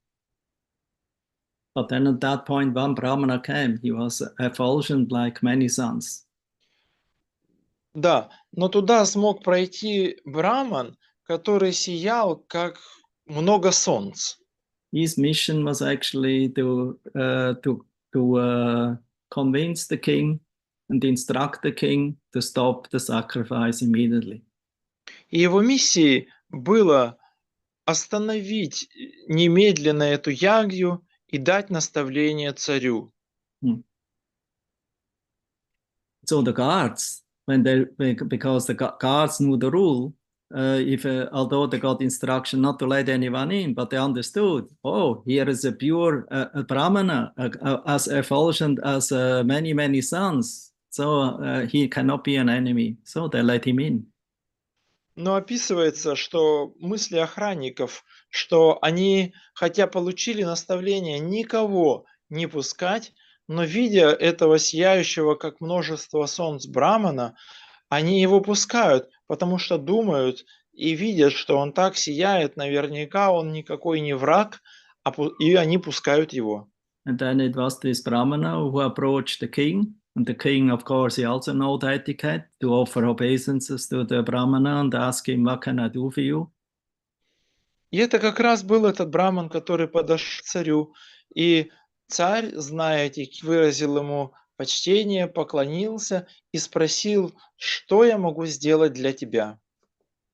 then at that point, one brahmana came. He was effulgent like many suns. Да, но туда смог пройти браман, который сиял, как много солнц. His mission was actually to convince the king and instruct the king to stop the sacrifice immediately. И его миссией было остановить немедленно эту ягью и дать наставление царю. So the guards, because the guards knew the rule, although they got instruction not to let anyone in, but they understood, oh, here is a pure brahmana, as effulgent as many suns, so he cannot be an enemy. So they let him in. Но описывается, что мысли охранников, что они, хотя получили наставление никого не пускать, но видя этого сияющего, как множество солнц брамана, они его пускают, потому что думают и видят, что он так сияет, наверняка он никакой не враг, и они пускают его. And then it was this brahmana who approached the king. And the king, of course, he also knows the etiquette to offer obeisances to the brahmana and ask him, what can I do for you? И это как раз был этот браман, который подошел к царю. И царь, зная этих, выразил ему почтение, поклонился и спросил, что я могу сделать для тебя.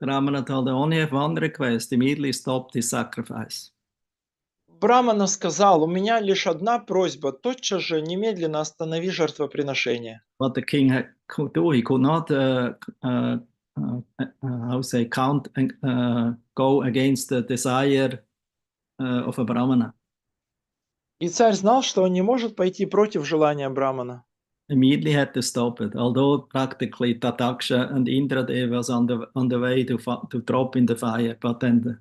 Brahmana told him, only have one request, immediately stop this sacrifice. Брамана сказал, у меня лишь одна просьба, тотчас же немедленно останови жертвоприношение. What the king could do, he could not, go against the desire of a brahmana. И царь знал, что он не может пойти против желания брамана. Immediately had to stop it, although practically Tataksha and Indradev was on the way to drop in the fire, but then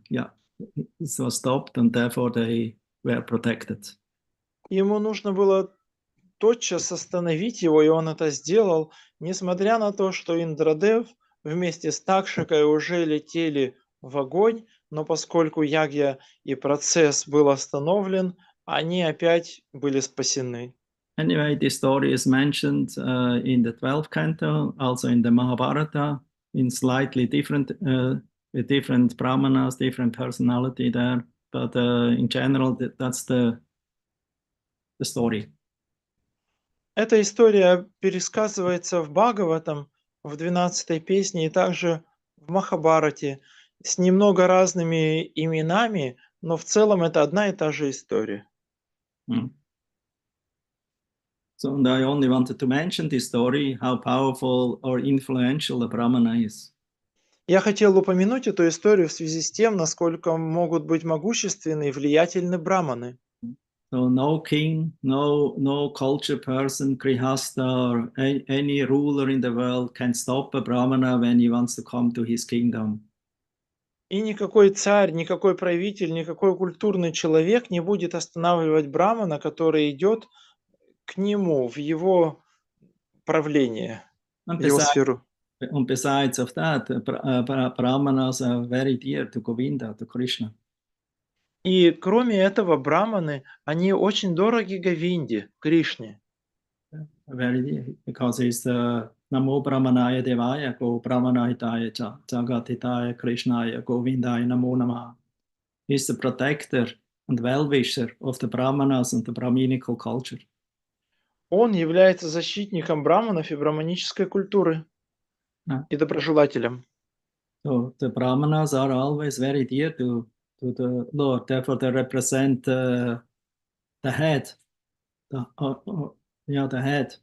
it was stopped and therefore they were protected. Ему нужно было тотчас остановить его, и он это сделал, несмотря на то, что Индрадев вместе с Такшакой уже летели в огонь, но поскольку ягья и процесс был остановлен, они опять были спасены. Anyway, this story is mentioned in the 12th canto, also in the Mahabharata, in slightly different, with different brahmanas, different personality there, but in general, that's the story. Эта история пересказывается в Бхагаватам, в 12-й песне, и также в Махабхарате, с немного разными именами, но в целом это одна и та же история. So I only wanted to mention this story, how powerful or influential the brahmana is. Я хотел упомянуть эту историю в связи с тем, насколько могут быть могущественны и влиятельны браманы. So no king, no culture person, grihasta, or any ruler in the world can stop a brahmana when he wants to come to his kingdom. И никакой царь, никакой правитель, никакой культурный человек не будет останавливать брамана, который идет к нему в его правление. And его сферу. besides of that, brahmanas are very dear to Govinda, to Krishna. И кроме этого, браманы, они очень дороги Говинде, Кришне. Very dear, because he's the Namo Brahmanaya Devaya, Go Brahmanahitaya Jagatitaya Krishnaya Govindaya Namo Namah. He's the protector and well-wisher of the Brahmanas and the Brahminical culture. Он является защитником браманов и браманической культуры и доброжелателем. So the Brahmanas are always very dear to the Lord. Therefore, they represent the head. The head.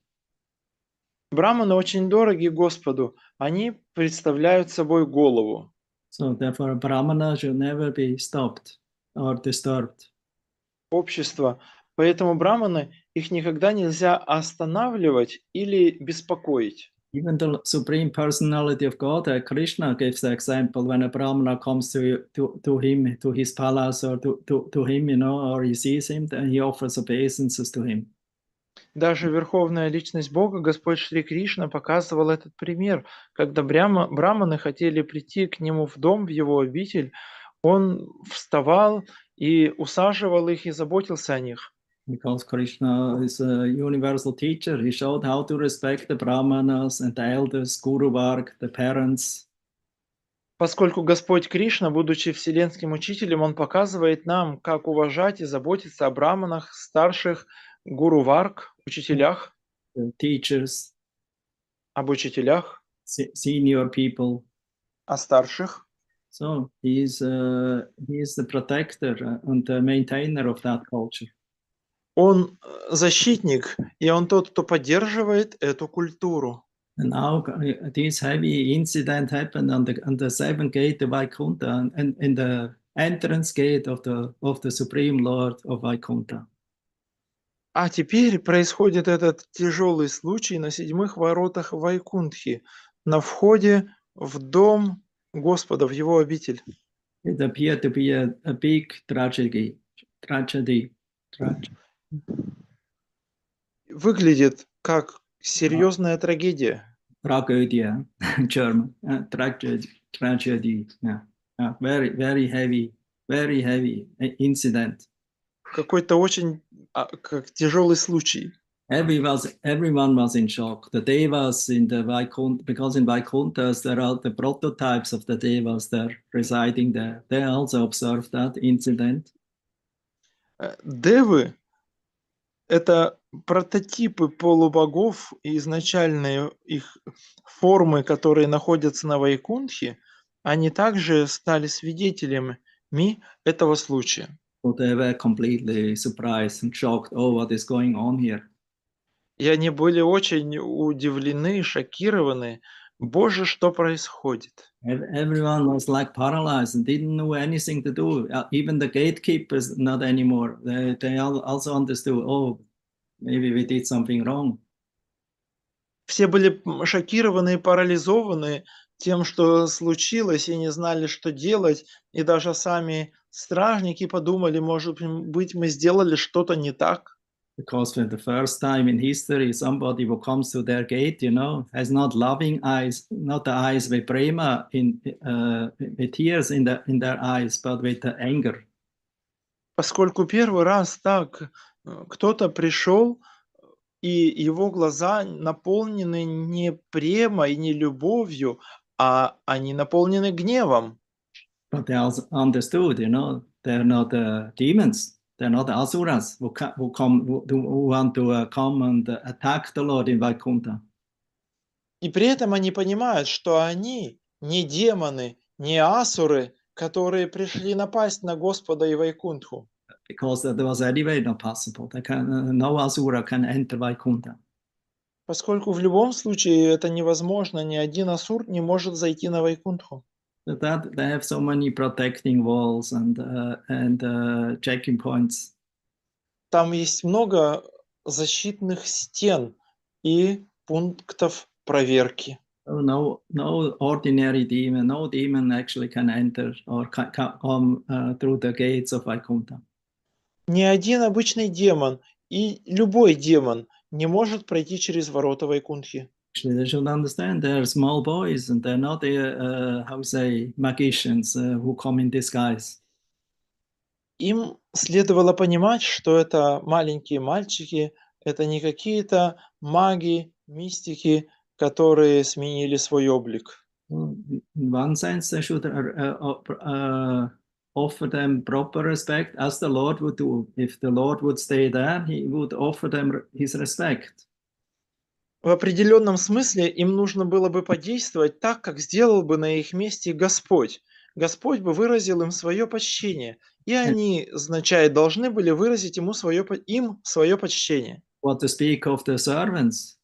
Браманы очень дороги Господу. Они представляют собой голову. So therefore, Brahmana should never be stopped or disturbed. Общество. Поэтому браманы, их никогда нельзя останавливать или беспокоить. Even the Supreme Personality of God, Krishna, gives the example when a Brahmana comes to him, to his palace, or to him, or he sees him, then he offers obeisances to him. Даже Верховная Личность Бога, Господь Шри Кришна, показывал этот пример. Когда браманы хотели прийти к нему в дом, в его обитель, он вставал и усаживал их и заботился о них. Because Krishna is a universal teacher, he showed how to respect the brahmanas and the elders, Guru Varg, the parents. Поскольку Господь Кришна, будучи вселенским учителем, Он показывает нам, как уважать и заботиться о браманах, старших, Гуру Варг, учителях, Teachers, об учителях, senior people, о старших. So he is the protector and the maintainer of that culture. Он защитник, и он тот, кто поддерживает эту культуру. And now this heavy incident happened on the seventh gate of Vaikuntha and in the entrance gate of the Supreme Lord of Vaikuntha. А теперь происходит этот тяжелый случай на 7 воротах Вайкунтхи, на входе в дом Господа, в его обитель. It appeared to be a big tragedy. Выглядит как серьезная трагедия. Tragödie, German. Tragedy. Yeah. Very, very heavy incident. Какой-то очень как тяжелый случай. Everyone was in shock. The devas in the Vaikuntha, because in Vaikunthas there are the prototypes of the devas there residing there. They also observed that incident. Девы — это прототипы полубогов и изначальные их формы, которые находятся на Вайкунтхе, они также стали свидетелями этого случая. So they were completely surprised and shocked. Oh, what is going on here? И они были очень удивлены, шокированы. Боже, что происходит? Everyone was like paralyzed and didn't know anything to do. Even the gatekeepers not anymore. They also understood, oh, maybe we did something wrong. Все были шокированы и парализованы тем, что случилось, и не знали, что делать. И даже сами стражники подумали, может быть, мы сделали что-то не так. Because for the first time in history, somebody who comes to their gate, has not loving eyes, not the eyes with prema, with tears in their eyes, but with the anger. Поскольку первый раз так кто-то пришел, и его глаза наполнены не премой, не любовью, а они наполнены гневом. But they also understood, they're not demons. They're not asuras who want to come and attack the Lord in Vaikuntha. И при этом они понимают, что они не демоны, не асуры, которые пришли напасть на Господа и Вайкунтху. Because that was anyway not possible. No asura can enter Vaikuntha. Поскольку в любом случае это невозможно, ни один асур не может зайти на Вайкунтху. That they have so many protecting walls and checking points. Там есть много защитных стен и пунктов проверки. No ordinary demon, no demon actually can enter or come through the gates of Vaikuntha. Ни один обычный демон и любой демон не может пройти через ворота Вайкунтхи. Actually, they should understand they're small boys and they're not, how say, magicians who come in disguise. Им следовало понимать, что это маленькие мальчики, это не какие-то маги, мистики, которые сменили свой облик. Well, in one sense, they should offer them proper respect as the Lord would do. If the Lord would stay there, he would offer them his respect. В определенном смысле им нужно было бы подействовать так, как сделал бы на их месте Господь. Господь бы выразил им свое почтение, и And они, означает, должны были выразить им свое почтение. what to speak of the servants?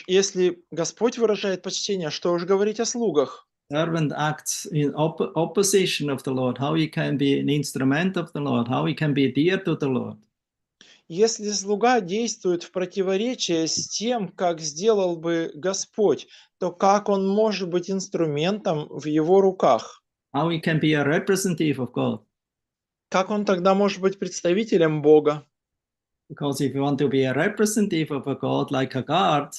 Если Господь выражает почтение, что уж говорить о слугах? Servant acts in opposition of the Lord, how he can be an instrument of the Lord, how he can be dear to the Lord. Если слуга действует в противоречие с тем, как сделал бы Господь, то как он может быть инструментом в его руках? How he can be a representative of God. Как он тогда может быть представителем Бога? Because if you want to be a representative of a God like a God,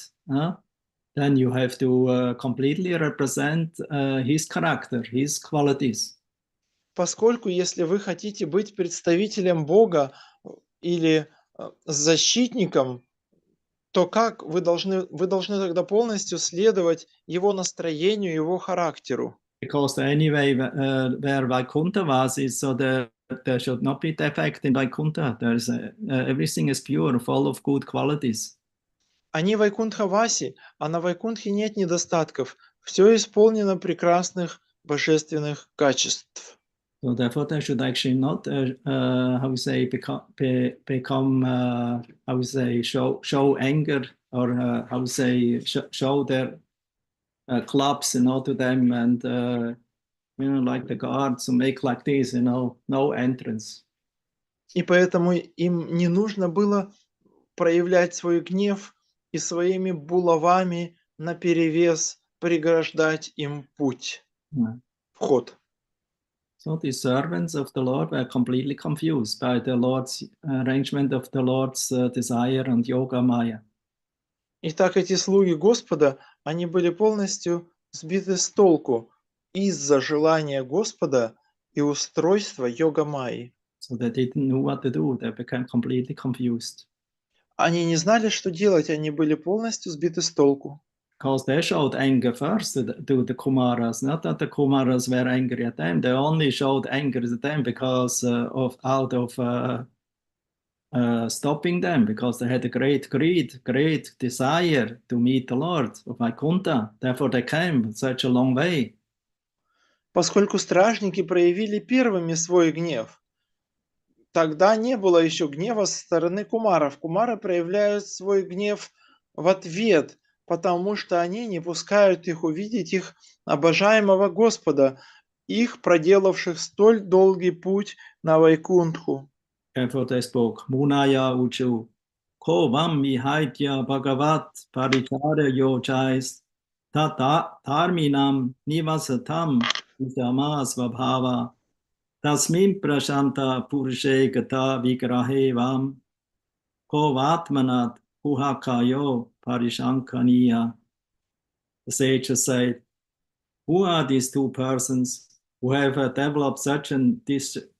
then you have to completely represent his character, his qualities. Поскольку если вы хотите быть представителем Бога или защитником, то как вы должны тогда полностью следовать его настроению, его характеру? Because anyway, where Vaikuntha was, is so there should not be defect in Vaikuntha. There's everything is pure, full of good qualities. Они Вайкунтха-васи, а на Вайкунтхе нет недостатков. Все исполнено прекрасных божественных качеств. So therefore, they should actually not, how we say, become how we say, show anger or how we say, show their clubs, to them, and like the guards who make like this, no entrance. И поэтому им не нужно было проявлять свой гнев и своими булавами наперевес преграждать им путь, вход. So the servants of the Lord were completely confused by the Lord's arrangement of the Lord's desire and yoga maya. Итак, эти слуги Господа, они были полностью сбиты с толку из-за желания Господа и устройства йога-майи. So they didn't know what to do. They became completely confused. Они не знали, что делать, они были полностью сбиты с толку. Because they showed anger first to the Kumaras, not that the Kumaras were angry at them. They only showed anger at them because out of stopping them, because they had a great greed, great desire to meet the Lord of Vaikuntha. Therefore, they came such a long way. Поскольку стражники проявили первыми свой гнев, тогда не было еще гнева со стороны кумаров. Кумары проявляют свой гнев в ответ, потому что они не пускают их увидеть их обожаемого Господа, их проделавших столь долгий путь на Вайкунтху. Therefore they spoke, Munaya Uchu, Ko Vammi Haitya Bhagavat Parichara Yojais, Tata Tarminam Nivasatam Vidama Svabhava, Tasmin Prashanta Purushe Gata Vigrahe Vam, Ko Vatmanat Puhakayo Parishankaniya. The sages said, who are these two persons who have developed such a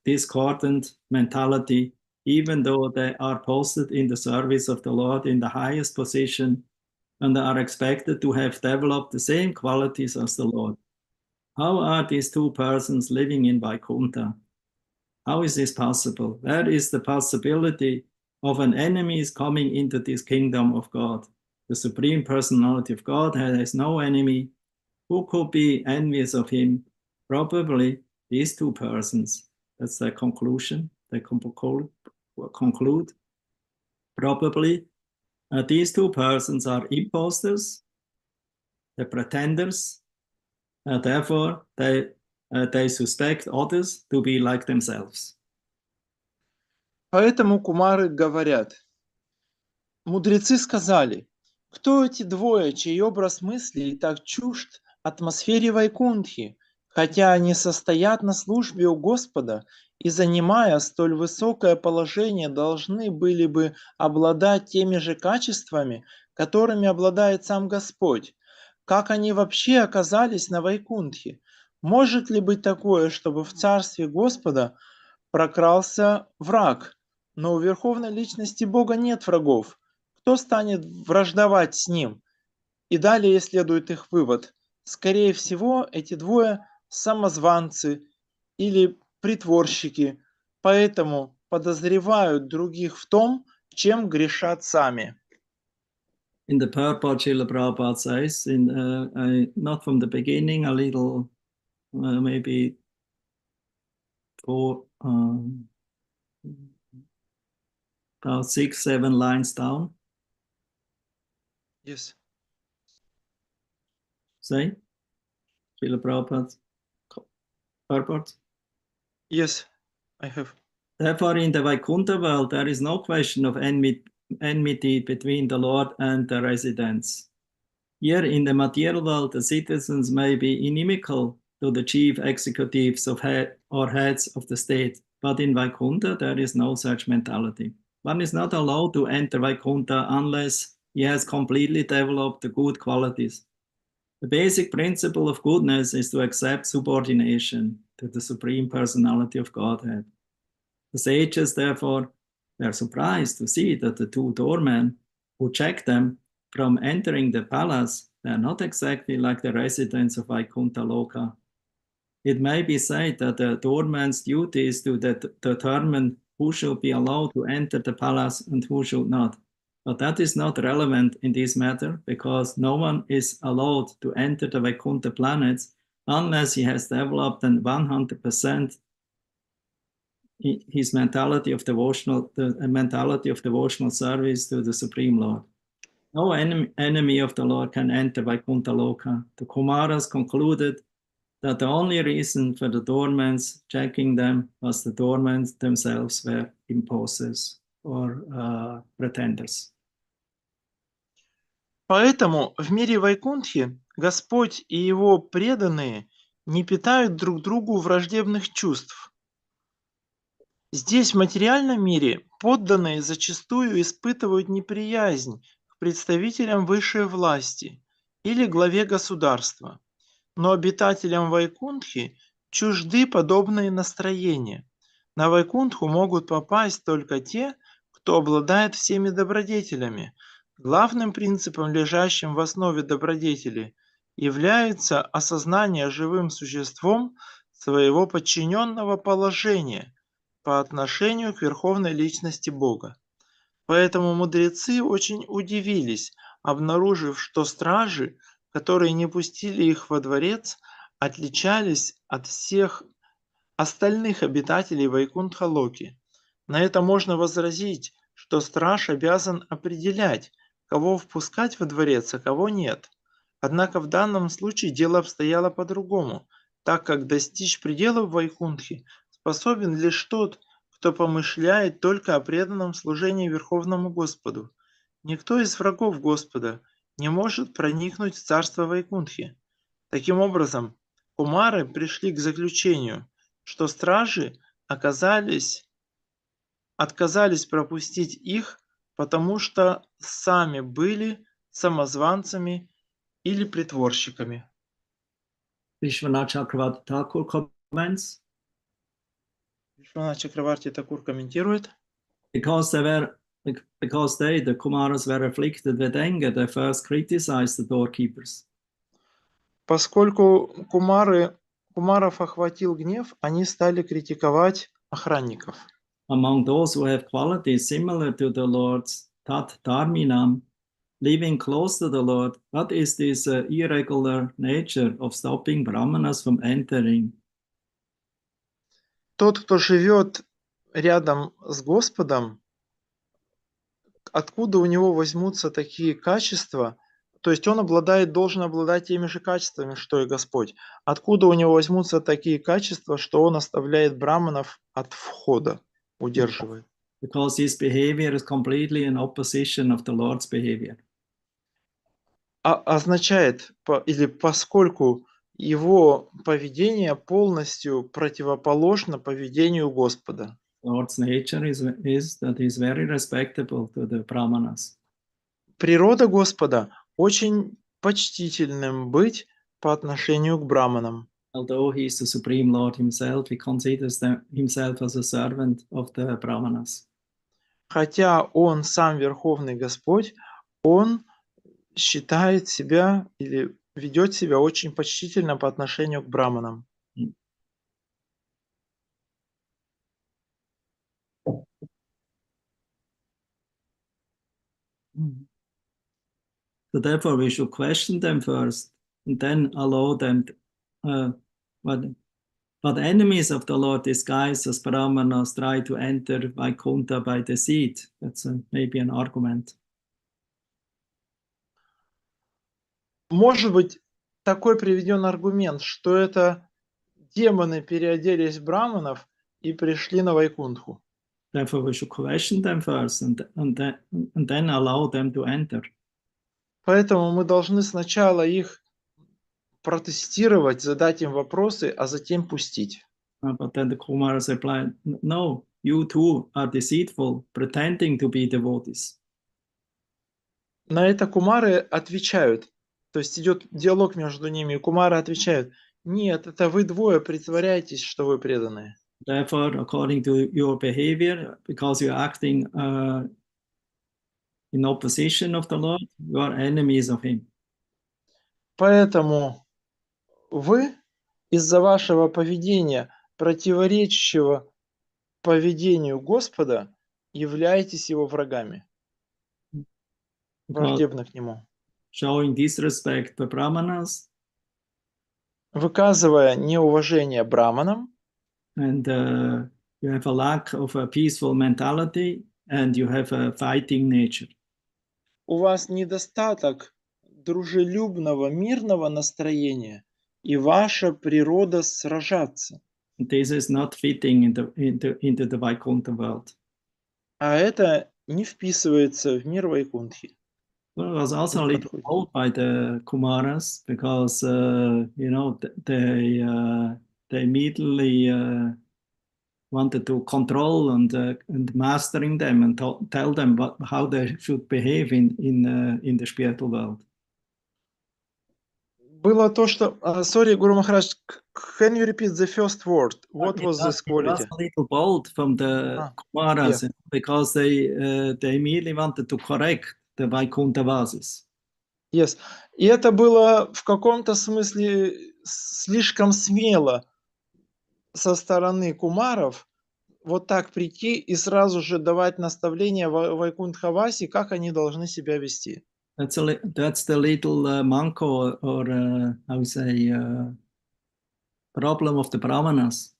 discordant mentality, even though they are posted in the service of the Lord in the highest position and are expected to have developed the same qualities as the Lord? How are these two persons living in Vaikuntha? How is this possible? Where is the possibility of an enemy coming into this kingdom of God? The Supreme Personality of God has no enemy. Who could be envious of him? Probably these two persons. That's their conclusion. They conclude. Probably these two persons are imposters, the pretenders. Therefore, they suspect others to be like themselves. Поэтому кумары говорят, мудрецы сказали, кто эти двое, чей образ мыслей так чужд атмосфере Вайкунтхи? хотя они состоят на службе у Господа и, занимая столь высокое положение, должны были бы обладать теми же качествами, которыми обладает сам Господь. Как они вообще оказались на Вайкунтхе? Может ли быть такое, чтобы в Царстве Господа прокрался враг? Но у Верховной Личности Бога нет врагов. Кто станет враждовать с Ним? И далее следует их вывод. Скорее всего, эти двое самозванцы или притворщики, поэтому подозревают других в том, чем грешат сами. In the purport, Srila Prabhupada says, not from the beginning, a little, maybe about 6-7 lines down. Yes. Say, Srila Prabhupada's purport. Yes, I have. Therefore, in the Vaikuntha world, there is no question of enmity between the Lord and the residents. Here in the material world, the citizens may be inimical to the chief executives of heads of the state, but in Vaikuntha, there is no such mentality. One is not allowed to enter Vaikuntha unless he has completely developed the good qualities. The basic principle of goodness is to accept subordination to the Supreme Personality of Godhead. The sages, therefore, were surprised to see that the two doormen who checked them from entering the palace were not exactly like the residents of Vaikuntha Loka. It may be said that the doorman's duty is to determine who should be allowed to enter the palace and who should not. But that is not relevant in this matter because no one is allowed to enter the Vaikuntha planets unless he has developed an 100% his mentality of devotional service to the Supreme Lord. No enemy of the Lord can enter Vaikuntha Loka. The Kumaras concluded that the only reason for the doormans checking them was the doormans themselves were imposters or pretenders. Поэтому в мире Вайкунтхи Господь и Его преданные не питают друг другу враждебных чувств. Здесь, в материальном мире, подданные зачастую испытывают неприязнь к представителям высшей власти или главе государства, но обитателям Вайкунтхи чужды подобные настроения. На Вайкунтху могут попасть только те, кто обладает всеми добродетелями. Главным принципом, лежащим в основе добродетели, является осознание живым существом своего подчиненного положения по отношению к Верховной Личности Бога. Поэтому мудрецы очень удивились, обнаружив, что стражи, которые не пустили их во дворец, отличались от всех остальных обитателей Вайкунтха-Локи. На это можно возразить, что страж обязан определять, кого впускать во дворец, а кого нет. Однако в данном случае дело обстояло по-другому, так как достичь пределов Вайкунтхи способен лишь тот, кто помышляет только о преданном служении Верховному Господу. Никто из врагов Господа не может проникнуть в царство Вайкунтхи. Таким образом, Кумары пришли к заключению, что стражи отказались пропустить их, потому что сами были самозванцами или притворщиками. Vishwanath Chakravarti Thakur comments. Вишванат Чакраварти Такур комментирует. Because they, the Kumaras, were afflicted with anger, they first criticized the doorkeepers. Поскольку Кумаров охватил гнев, они стали критиковать охранников. Among those who have qualities similar to the Lord's Tat Dharminam, living close to the Lord, what is this irregular nature of stopping brahmanas from entering? Тот, кто живет рядом с Господом, откуда у него возьмутся такие качества, то есть он должен обладать теми же качествами, что и Господь. Откуда у него возьмутся такие качества, что он оставляет браманов от входа, удерживает? Because his behavior is completely in opposition of the Lord's behavior. Означает, или поскольку его поведение полностью противоположно поведению Господа. Lord's nature is that he is very respectable to the brahmanas. Природа Господа очень почтительным быть по отношению к браманам. Although he is the Supreme Lord himself, he considers himself as a servant of the brahmanas. Хотя он сам Верховный Господь, он считает себя или ведет себя очень почтительно по отношению к браманам. So therefore we should question them first and then allow them but enemies of the Lord disguised as brahmanas try to enter Vaikuntha by deceit. That's maybe an argument. Может быть, такой приведен аргумент, что это демоны переоделись в браманов и пришли на Вайкунтху. Therefore we should question them first and then allow them to enter. Поэтому мы должны сначала их протестировать, задать им вопросы, а затем пустить. But then the Kumaras replied, no, you too are deceitful, pretending to be devotees. На это кумары отвечают, то есть идет диалог между ними, и кумары отвечают, нет, это вы двое притворяетесь, что вы преданные. Therefore, according to your behavior, because you're acting in opposition of the Lord, you are enemies of him. Поэтому вы из-за вашего поведения, противоречащего поведению Господа, являетесь его врагами, враждебны к нему. Showing disrespect for brahmanas, выказывая неуважение браманам, and you have a lack of a peaceful mentality, and you have a fighting nature. У вас недостаток дружелюбного, мирного настроения, и ваша природа сражаться. This is not fitting into the Vaikuntha world. А это не вписывается в мир Вайкунтхи. Well, I was also a little told by the Kumaras because they immediately wanted to control and mastering them and tell them how they should behave in the spiritual world. Было то, что... Sorry, Guru Maharaj, can you repeat the first word? What was this quality? It was a little bold from the Kumaras, yes, because they immediately wanted to correct the Vaikuntha vasis. Yes. И это было в каком-то смысле слишком смело со стороны кумаров вот так прийти и сразу же давать наставления Вайкунтха-васи, как они должны себя вести. That's the little manko or how we say problem of the brahmanas.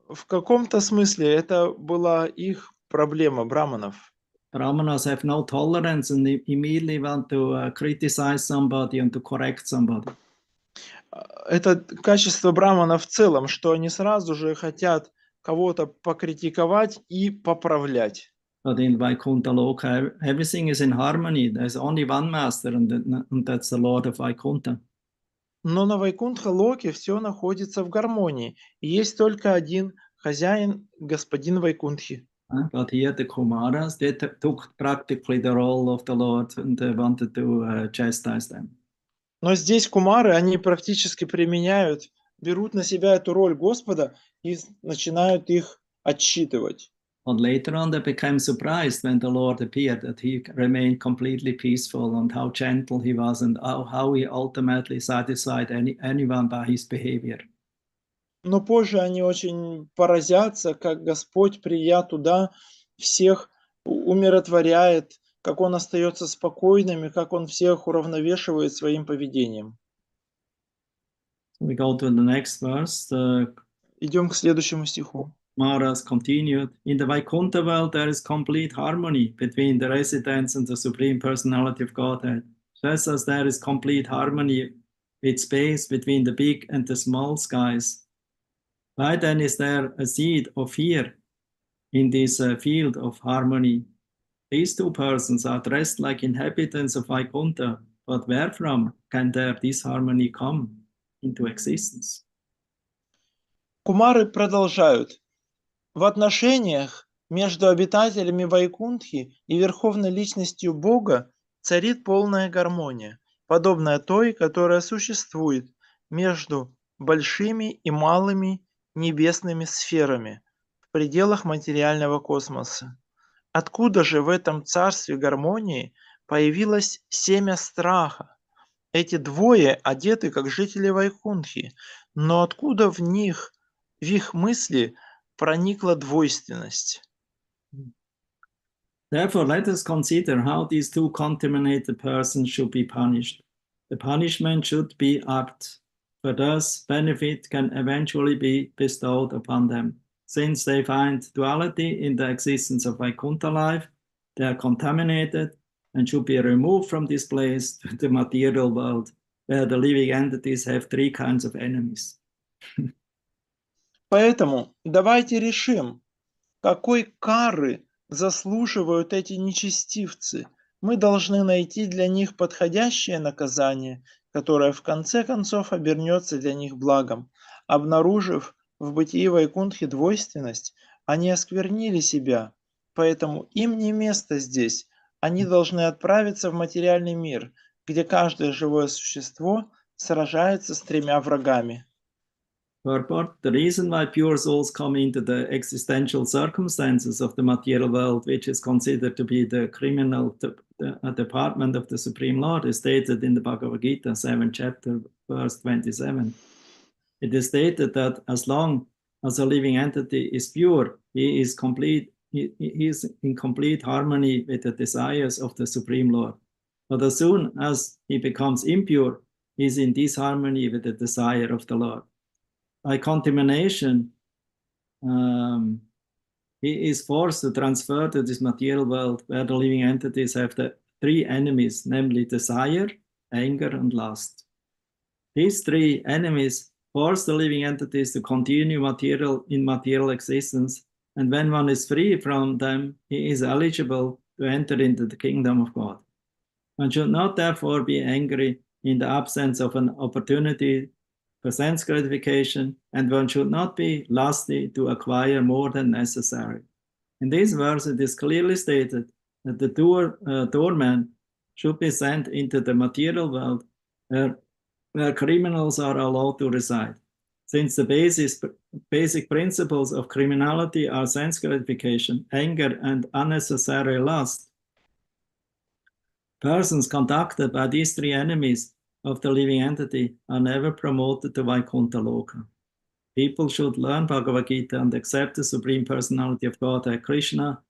В каком-то смысле это была их проблема браманов. Brahmanas have no tolerance and they immediately want to criticize somebody and to correct somebody. Это качество браманов в целом, что они сразу же хотят кого-то покритиковать и поправлять. But in Vaikuntha Loka, everything is in harmony. There's only one master, and that's the Lord of Vaikuntha. Но на Вайкунтха-локе все находится в гармонии. И есть только один хозяин, господин Вайкунтхи. But here the Kumaras, they took practically the role of the Lord and they wanted to chastise them. Но здесь кумары, они практически применяют, берут на себя эту роль Господа и начинают их отчитывать. But later on they became surprised when the Lord appeared that he remained completely peaceful and how gentle he was and how he ultimately satisfied anyone by his behavior. Но позже они очень поразятся, как Господь, придя туда, всех умиротворяет, как Он остается спокойным и как Он всех уравновешивает своим поведением. We go to the next verse. Идем к следующему стиху. Kumaras continued, in the Vaikuntha world there is complete harmony between the residents and the Supreme Personality of Godhead, just as there is complete harmony with space between the big and the small skies. Why then is there a seed of fear in this field of harmony? These two persons are dressed like inhabitants of Vaikuntha, but where from can their disharmony come? into existence. Кумары продолжают. В отношениях между обитателями Вайкунтхи и Верховной Личностью Бога царит полная гармония, подобная той, которая существует между большими и малыми небесными сферами в пределах материального космоса. Откуда же в этом царстве гармонии появилось семя страха? Эти двое одеты как жители Вайкунтхи, но откуда в их мысли проникла двойственность? Therefore, let us consider how these two contaminated persons should be punished. The punishment should be apt, for thus benefit can eventually be bestowed upon them. Since they find duality in the existence of Vaikuntha life, they are contaminated and should be removed from this place to the material world, where the living entities have three kinds of enemies. Поэтому давайте решим, какой кары заслуживают эти нечестивцы. Мы должны найти для них подходящее наказание, которое в конце концов обернется для них благом. Обнаружив в бытии Вайкунтхи двойственность, они осквернили себя, поэтому им не место здесь. Они должны отправиться в материальный мир, где каждое живое существо сражается с тремя врагами. Purport: the reason why pure souls come into the existential circumstances of the material world, which is considered to be the criminal department of the Supreme Lord, is stated in the Bhagavad Gita, 7th chapter, verse 27. It is stated that as long as a living entity is pure, he is in complete harmony with the desires of the Supreme Lord. But as soon as he becomes impure, he is in disharmony with the desire of the Lord. By contamination, he is forced to transfer to this material world where the living entities have the three enemies, namely desire, anger, and lust. These three enemies force the living entities to continue in material existence, and when one is free from them, he is eligible to enter into the kingdom of God. One should not therefore be angry in the absence of an opportunity for sense gratification, and one should not be lusty to acquire more than necessary. In this verse, it is clearly stated that the doorman should be sent into the material world where criminals are allowed to reside. Since the basic principles of criminality are sense gratification, anger, and unnecessary lust, persons conducted by these three enemies of the living entity are never promoted to Vaikuntha Loka. People should learn Bhagavad Gita and accept the Supreme Personality of Godhead Krishna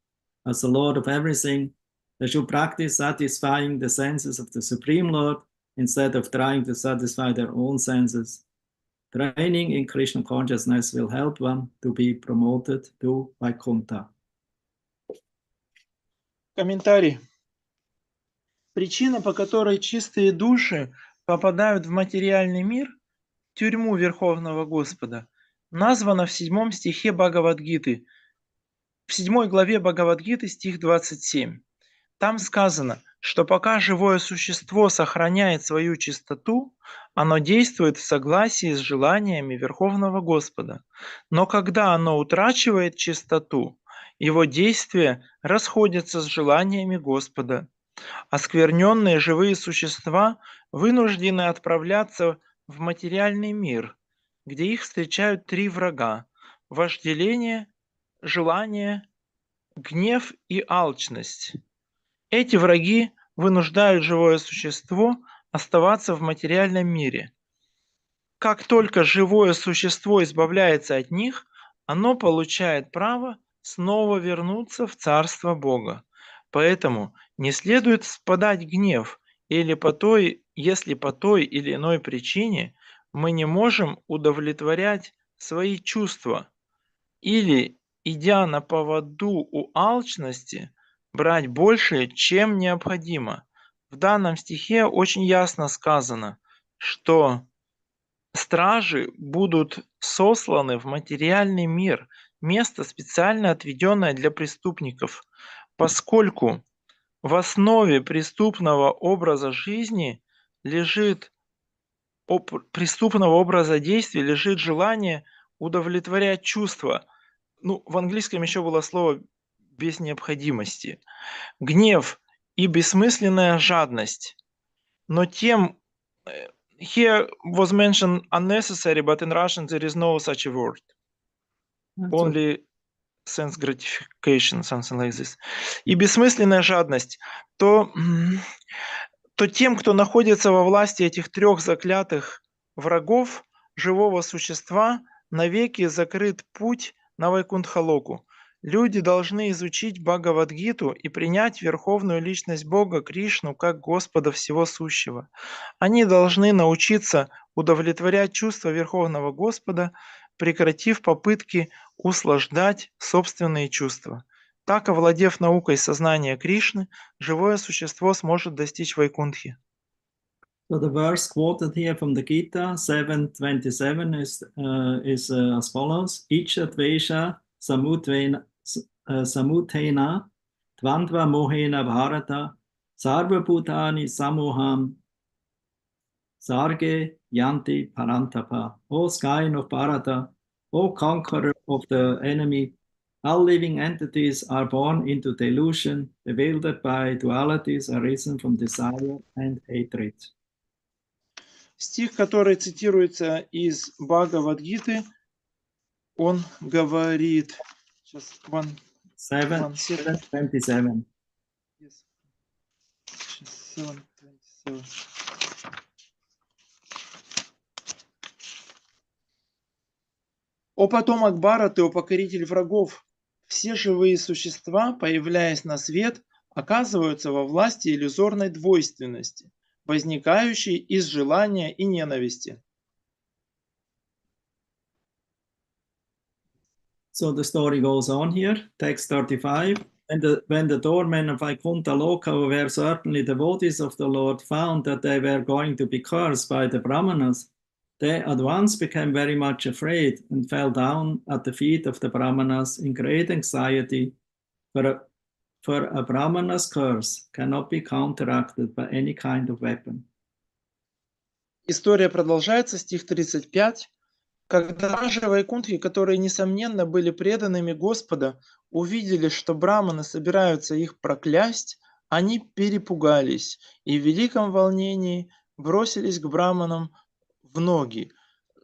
as the Lord of everything. They should practice satisfying the senses of the Supreme Lord instead of trying to satisfy their own senses. Training in Krishna consciousness will help one to be promoted to Vaikuntha. Комментарий. Причина, по которой чистые души попадают в материальный мир, тюрьму Верховного Господа, названа в 7 стихе Бхагавад-гиты, в 7 главе Бхагавад-гиты, стих 27. Там сказано, что пока живое существо сохраняет свою чистоту, оно действует в согласии с желаниями Верховного Господа. Но когда оно утрачивает чистоту, его действия расходятся с желаниями Господа. Оскверненные живые существа вынуждены отправляться в материальный мир, где их встречают три врага – вожделение, желание, гнев и алчность. Эти враги вынуждают живое существо оставаться в материальном мире. Как только живое существо избавляется от них, оно получает право снова вернуться в Царство Бога. Поэтому не следует впадать в гнев, если по той или иной причине мы не можем удовлетворять свои чувства, или, идя на поводу у алчности, брать больше, чем необходимо. В данном стихе очень ясно сказано, что стражи будут сосланы в материальный мир, место, специально отведенное для преступников, поскольку в основе преступного образа жизни лежит преступного образа действий лежит желание удовлетворять чувства. Ну, в английском еще было слово «без необходимости». Гнев и бессмысленная жадность. Но тем... Here was mentioned unnecessary, but in Russian there is no such a word. Only sense gratification, something like this. И бессмысленная жадность. То тем, кто находится во власти этих трех заклятых врагов живого существа, навеки закрыт путь на Вайкунтха-локу. Люди должны изучить Бхагавад-гиту и принять Верховную Личность Бога Кришну как Господа Всего Сущего. Они должны научиться удовлетворять чувства Верховного Господа, прекратив попытки услаждать собственные чувства. Так, овладев наукой сознания Кришны, живое существо сможет достичь Вайкунтхи. So the verse quoted here from the Gita 7:27 is as follows: Icha dvesha samutena tvandva mohena bharata sarva bhutani samoham sarge yanti parantapa. O sky of Bharata, O conqueror of the enemy, all living entities are born into delusion, bewildered by dualities arisen from desire and hatred. Стих, который цитируется из Бхагавад-гиты, он говорит... Сейчас, 7:27. Yes. 7:27. О потомок Бхараты, о покоритель врагов, все живые существа, появляясь на свет, оказываются во власти иллюзорной двойственности, возникающей из желания и ненависти. So the story goes on here, text 35. When the doormen of Vaikuntha Loka, who were certainly devotees of the Lord, found that they were going to be cursed by the brahmanas, they at once became very much afraid and fell down at the feet of the brahmanas in great anxiety, for a brahmana's curse cannot be counteracted by any kind of weapon. История продолжается, стих 35. Когда же вайкунтхи, которые, несомненно, были преданными Господа, увидели, что браманы собираются их проклясть, они перепугались и в великом волнении бросились к браманам в ноги,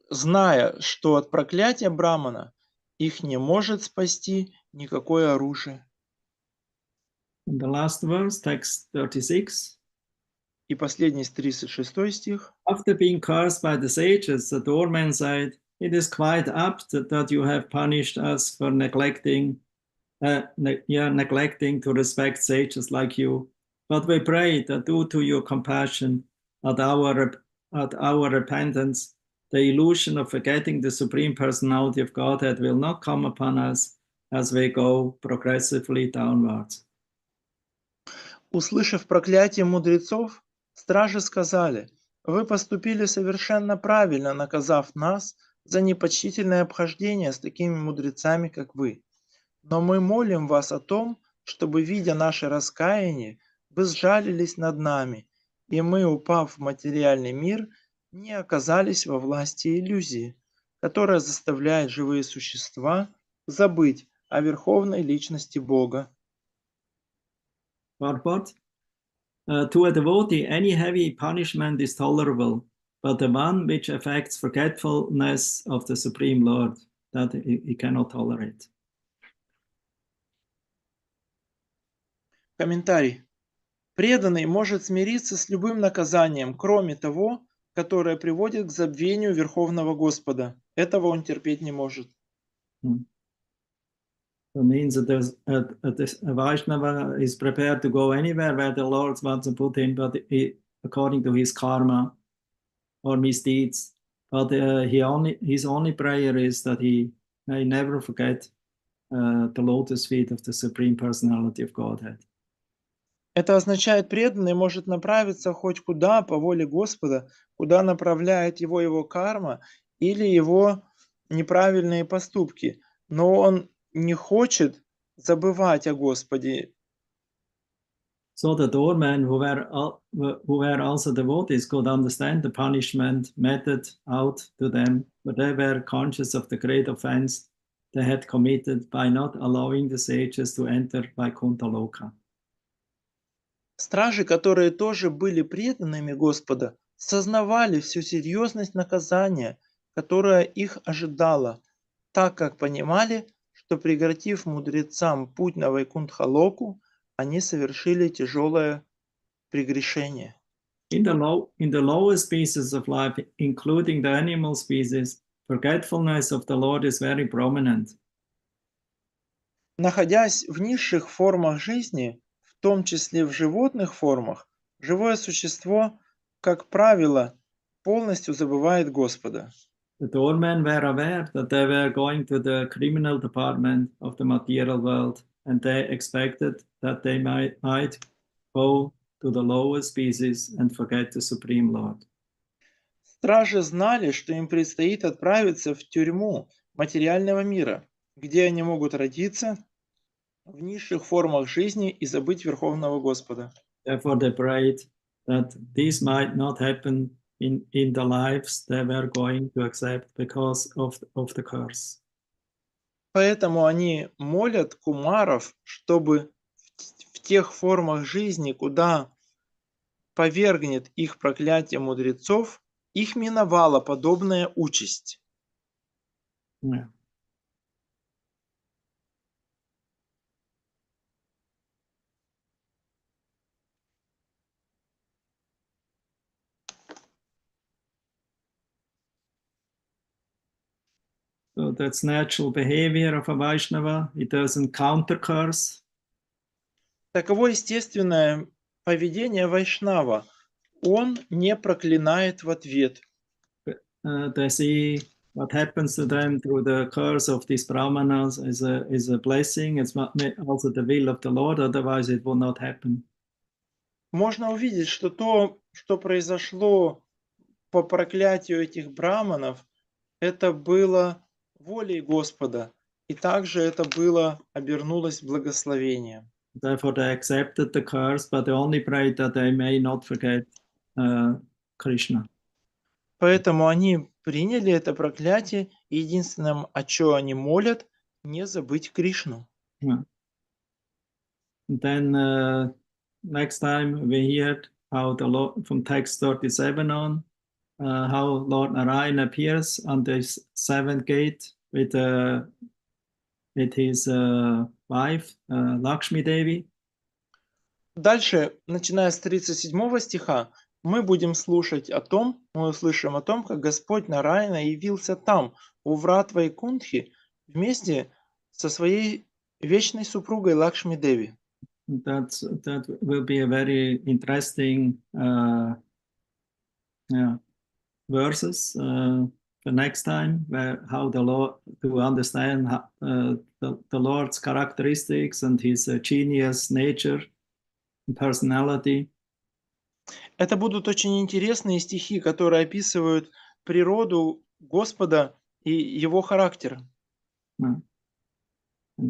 зная, что от проклятия брамана их не может спасти никакое оружие. In the last verse, text 36. И последний 36 стих. After being cursed by the sages, the doorman said, "It is quite apt that you have punished us for neglecting to respect sages like you. But we pray that due to your compassion, at our repentance, the illusion of forgetting the Supreme Personality of Godhead will not come upon us as we go progressively downwards." Услышав проклятие мудрецов, стражи сказали: «Вы поступили совершенно правильно, наказав нас за непочтительное обхождение с такими мудрецами, как вы. Но мы молим вас о том, чтобы, видя наше раскаяние, вы сжалились над нами, и мы, упав в материальный мир, не оказались во власти иллюзии, которая заставляет живые существа забыть о верховной личности Бога». But to a devotee, any heavy punishment is tolerable, but the one which affects forgetfulness of the Supreme Lord, that he cannot tolerate. Комментарий. Преданный может смириться с любым наказанием, кроме того, которое приводит к забвению Верховного Господа. Этого он терпеть не может. That means that a Vaishnava is prepared to go anywhere where the Lord wants to put him, but according to his karma or misdeeds. But his only prayer is that he may never forget the lotus feet of the Supreme Personality of Godhead. Это означает, преданный может направиться хоть куда по воле Господа, куда направляет его карма или его неправильные поступки, но он не хочет забывать о Господе. So the doormen who were also devotees could understand the punishment meted out to them, but they were conscious of the great offense they had committed by not allowing the sages to enter Vaikuntha Loka. Стражи, которые тоже были преданными Господа, сознавали всю серьезность наказания, которое их ожидало, так как понимали, что преградив мудрецам путь на Вайкунтха-локу, они совершили тяжелое прегрешение. In the lower species of life, including the animal species, forgetfulness of the Lord is very prominent. Находясь в низших формах жизни, в том числе в животных формах, живое существо, как правило, полностью забывает Господа. The doormen were aware that they were going to the criminal department of the material world, and they expected that they might go to the lower species and forget the Supreme Lord. Стражи знали, что им предстоит отправиться в тюрьму материального мира, где они могут родиться в низших формах жизни и забыть Верховного Господа. Therefore, they prayed that this might not happen in the lives they were going to accept because of the curse. Поэтому они молят кумаров, чтобы в тех формах жизни, куда повергнет их проклятие мудрецов, их миновала подобная участь. Yeah. So that's natural behavior of a Vaishnava. It doesn't counter curse. Таково естественное поведение вайшнава. Он не проклинает в ответ. They see what happens to them through the curse of these brahmanas is a blessing. It's also the will of the Lord, otherwise it will not happen. Можно увидеть, что то, что произошло по проклятию этих браманов, это было волей Господа, и также это было обернулось благословением. Therefore, they accepted the curse, but they only prayed that they may not forget Krishna. Поэтому они приняли это проклятие, и единственным, о чем они молят, не забыть Кришну. Yeah. And then next time we heard how the Lord, from text 37 on, how Lord Narayana appears on this seventh gate with his wife, Lakshmi Devi. Дальше, начиная с 37 стиха, мы услышим о том, как Господь Нараяна явился там, у врат Вайкунтхи, вместе со своей вечной супругой Лакшми Деви. That will be a very interesting verses the next time, how the Lord, to understand the Lord's characteristics and his genius nature and personality. Это будут очень интересные стихи, которые описывают природу Господа и его характер. And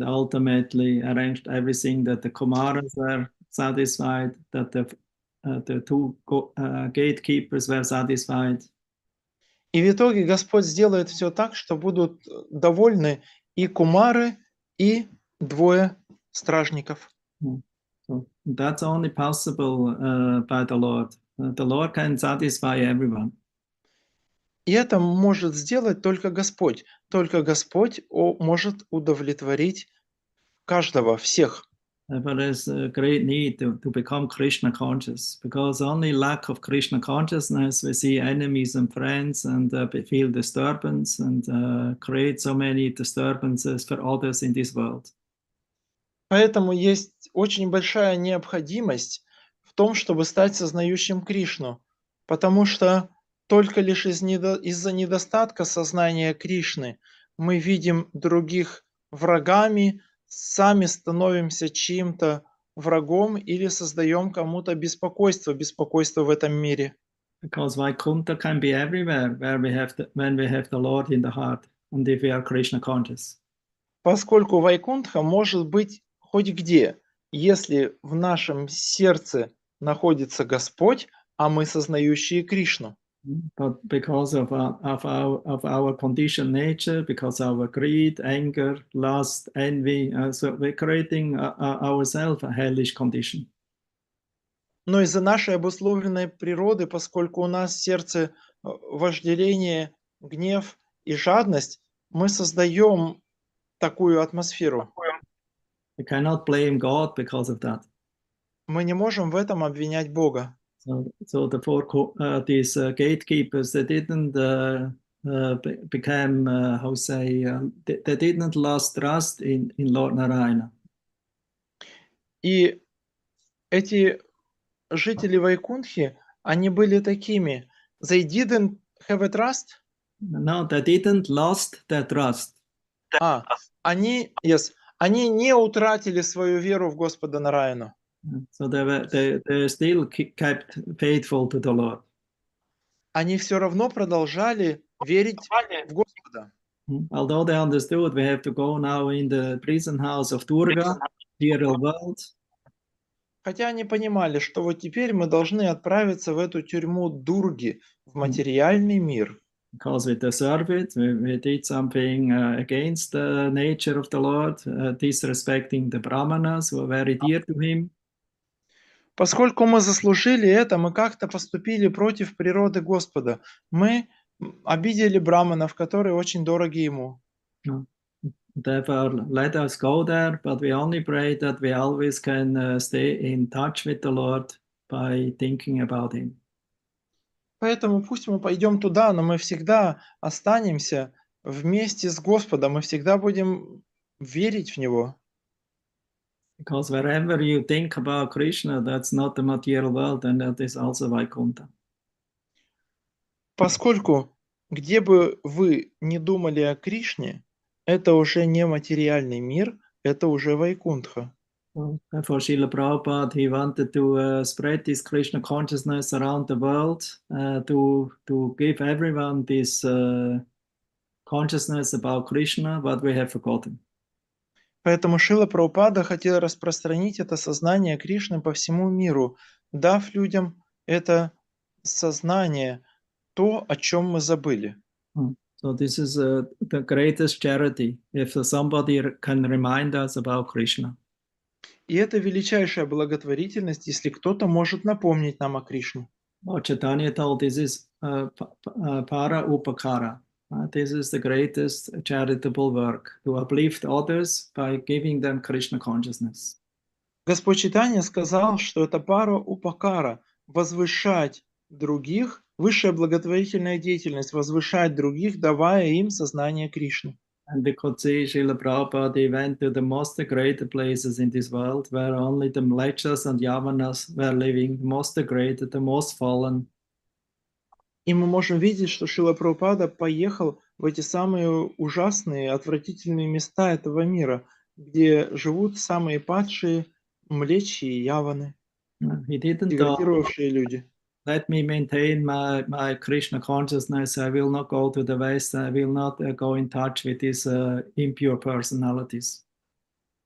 ultimately arranged everything that the Kumaras were satisfied, that the two gatekeepers were satisfied. И в итоге Господь сделает все так, что будут довольны и кумары, и двое стражников. So that's only possible by the Lord. The Lord can satisfy everyone. И это может сделать только Господь. Только Господь может удовлетворить каждого, всех. But there's a great need to become Krishna conscious, because only lack of Krishna consciousness, we see enemies and friends and feel disturbance and create so many disturbances for others in this world. Поэтому есть очень большая необходимость в том, чтобы стать сознающим Кришну, потому что только лишь из-за недостатка сознания Кришны мы видим других врагами, сами становимся чьим-то врагом или создаем кому-то беспокойство в этом мире. Because Vaikuntha can be everywhere when we have the Lord in the heart and if we are Krishna conscious. Поскольку Вайкунтха может быть хоть где, если в нашем сердце находится Господь, а мы сознающие Кришну. But because of our conditioned nature, because of our greed, anger, lust, envy, so we're creating ourselves a hellish condition. Но из-за нашей обусловленной природы, поскольку у нас в сердце вожделение, гнев и жадность, мы создаем такую атмосферу. We cannot blame God because of that. Мы не можем в этом обвинять Бога. So these gatekeepers, they didn't become, they didn't lose trust in Lord Narayana. И эти жители Вайкунтхи, они были такими. They didn't have a trust. No, they didn't lost their trust. Они не утратили свою веру в Господа Нараяну. So they still kept faithful to the Lord. Они все равно продолжали верить в Господа. Although they understood we have to go now in the prison house of Durga, material world. Хотя они понимали, что вот теперь мы должны отправиться в эту тюрьму Дурги, в материальный мир. Because we deserve it, we did something against the nature of the Lord, disrespecting the brahmanas who are very dear to him. Поскольку мы заслужили это, мы как-то поступили против природы Господа. Мы обидели браманов, которые очень дороги ему. Therefore, let us go there, but we only pray that we always can stay in touch with the Lord by thinking about him. Поэтому пусть мы пойдем туда, но мы всегда останемся вместе с Господом, мы всегда будем верить в Него. Because wherever you think about Krishna, that's not the material world, and that is also Vaikuntha. Поскольку где бы вы ни думали о Кришне, это уже не материальный мир, это уже Вайкунтха. Therefore, Srila Prabhupada, he wanted to spread this Krishna consciousness around the world, to give everyone this consciousness about Krishna, what we have forgotten. Поэтому Шрила Прабхупада хотел распространить это сознание Кришны по всему миру, дав людям это сознание, то, о чем мы забыли. So this is the greatest charity, if somebody can remind us about Krishna. И это величайшая благотворительность, если кто-то может напомнить нам о Кришне. Chaitanya told this is para upakara. This is the greatest charitable work, to uplift others by giving them Krishna consciousness. Господь Чайтанья сказал, что это пара упакара, возвышать других, высшая благотворительная деятельность, возвышать других, давая им сознание Кришны. And we could see Srila Prabhupada, he went to the most degraded places in this world, where only the Mlechas and Yavanas were living, the most degraded, the most fallen. И мы можем видеть, что Шрила Прабхупада поехал в эти самые ужасные, отвратительные места этого мира, где живут самые падшие, млечи и яваны, деградировавшие люди. Let me maintain my Krishna consciousness. I will not go to the West. I will not go in touch with these impure personalities.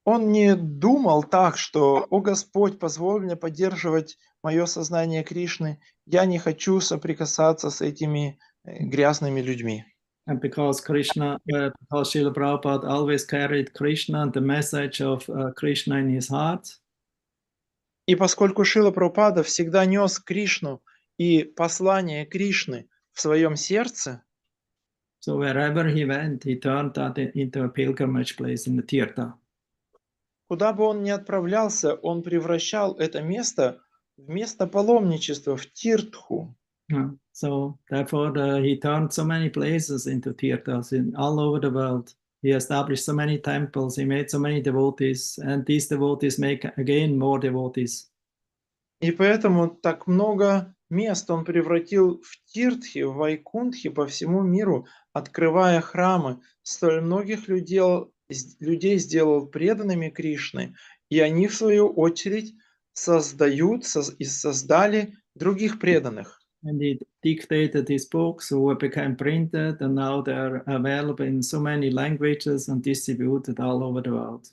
Он не думал так, что «О Господь, позволь мне поддерживать мое сознание Кришны, я не хочу соприкасаться с этими грязными людьми». And because Krishna, because Srila Prabhupada always carried Krishna and the message of Krishna in his heart. И поскольку Шрила Прабхупада всегда нес Кришну и послание Кришны в своем сердце, so wherever he went, he turned that into a pilgrimage place in the Tirtha. Куда бы он ни отправлялся, он превращал это место в место паломничества, в Тиртху. So therefore he turned so many places into Tirthas all over the world. He established so many temples, he made so many devotees, and these devotees make again more devotees. И поэтому так много мест он превратил в Тиртхи, в Вайкунтхи по всему миру, открывая храмы. Столь многих людей сделал преданными Кришны, и они, в свою очередь, создали других преданных. And he dictated his books, who became printed, and now they're available in so many languages and distributed all over the world.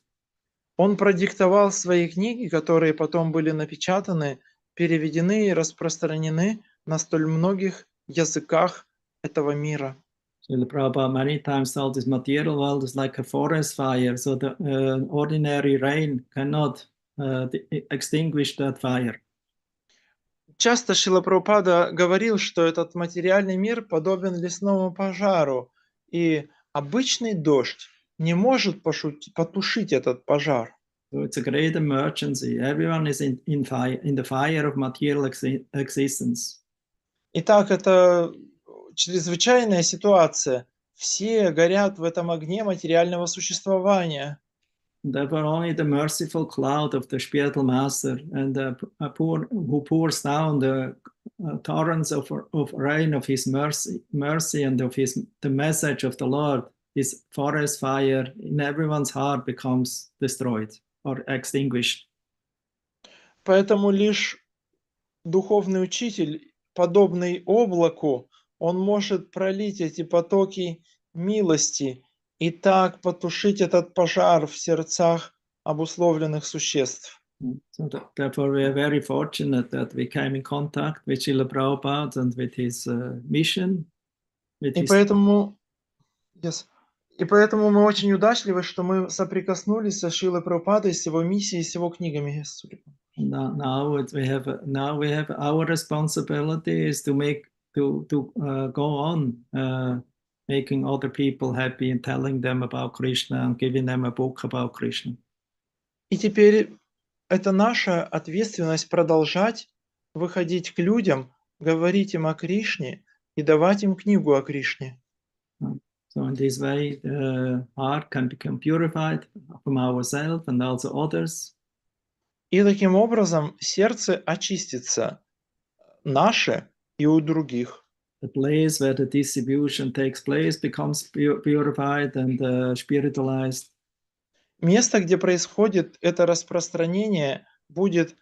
Он продиктовал свои книги, которые потом были напечатаны, переведены и распространены на столь многих языках этого мира. Srila Prabhupada many times told this material world is like a forest fire, so the ordinary rain cannot extinguish that fire. Часто Шрила Прабхупада говорил, что этот материальный мир подобен лесному пожару, и обычный дождь не может потушить этот пожар. So it's a great emergency. Everyone is in the fire of material existence. Итак, это чрезвычайная ситуация. Все горят в этом огне материального существования. Therefore, only the merciful cloud of the spiritual master and who pours down the torrents of rain of his mercy and of the message of the Lord, his forest fire in everyone's heart becomes destroyed or extinguished. Поэтому лишь духовный учитель, подобный облаку, он может пролить эти потоки милости и так потушить этот пожар в сердцах обусловленных существ. So therefore, we are very fortunate that we came in contact with Srila Prabhupada and with his mission. И поэтому мы очень удачливы, что мы соприкоснулись со Шрилой Прабхупадой, с его миссией, с его книгами. Now we have our responsibility is to go on making other people happy and telling them about Krishna and giving them a book about Krishna. И теперь это наша ответственность продолжать выходить к людям, говорить им о Кришне и давать им книгу о Кришне. So in this way, the heart can become purified from ourselves and also others. И таким образом сердце очистится наше и у других. The place where the distribution takes place becomes purified and spiritualized. Место, где происходит это распространение, будет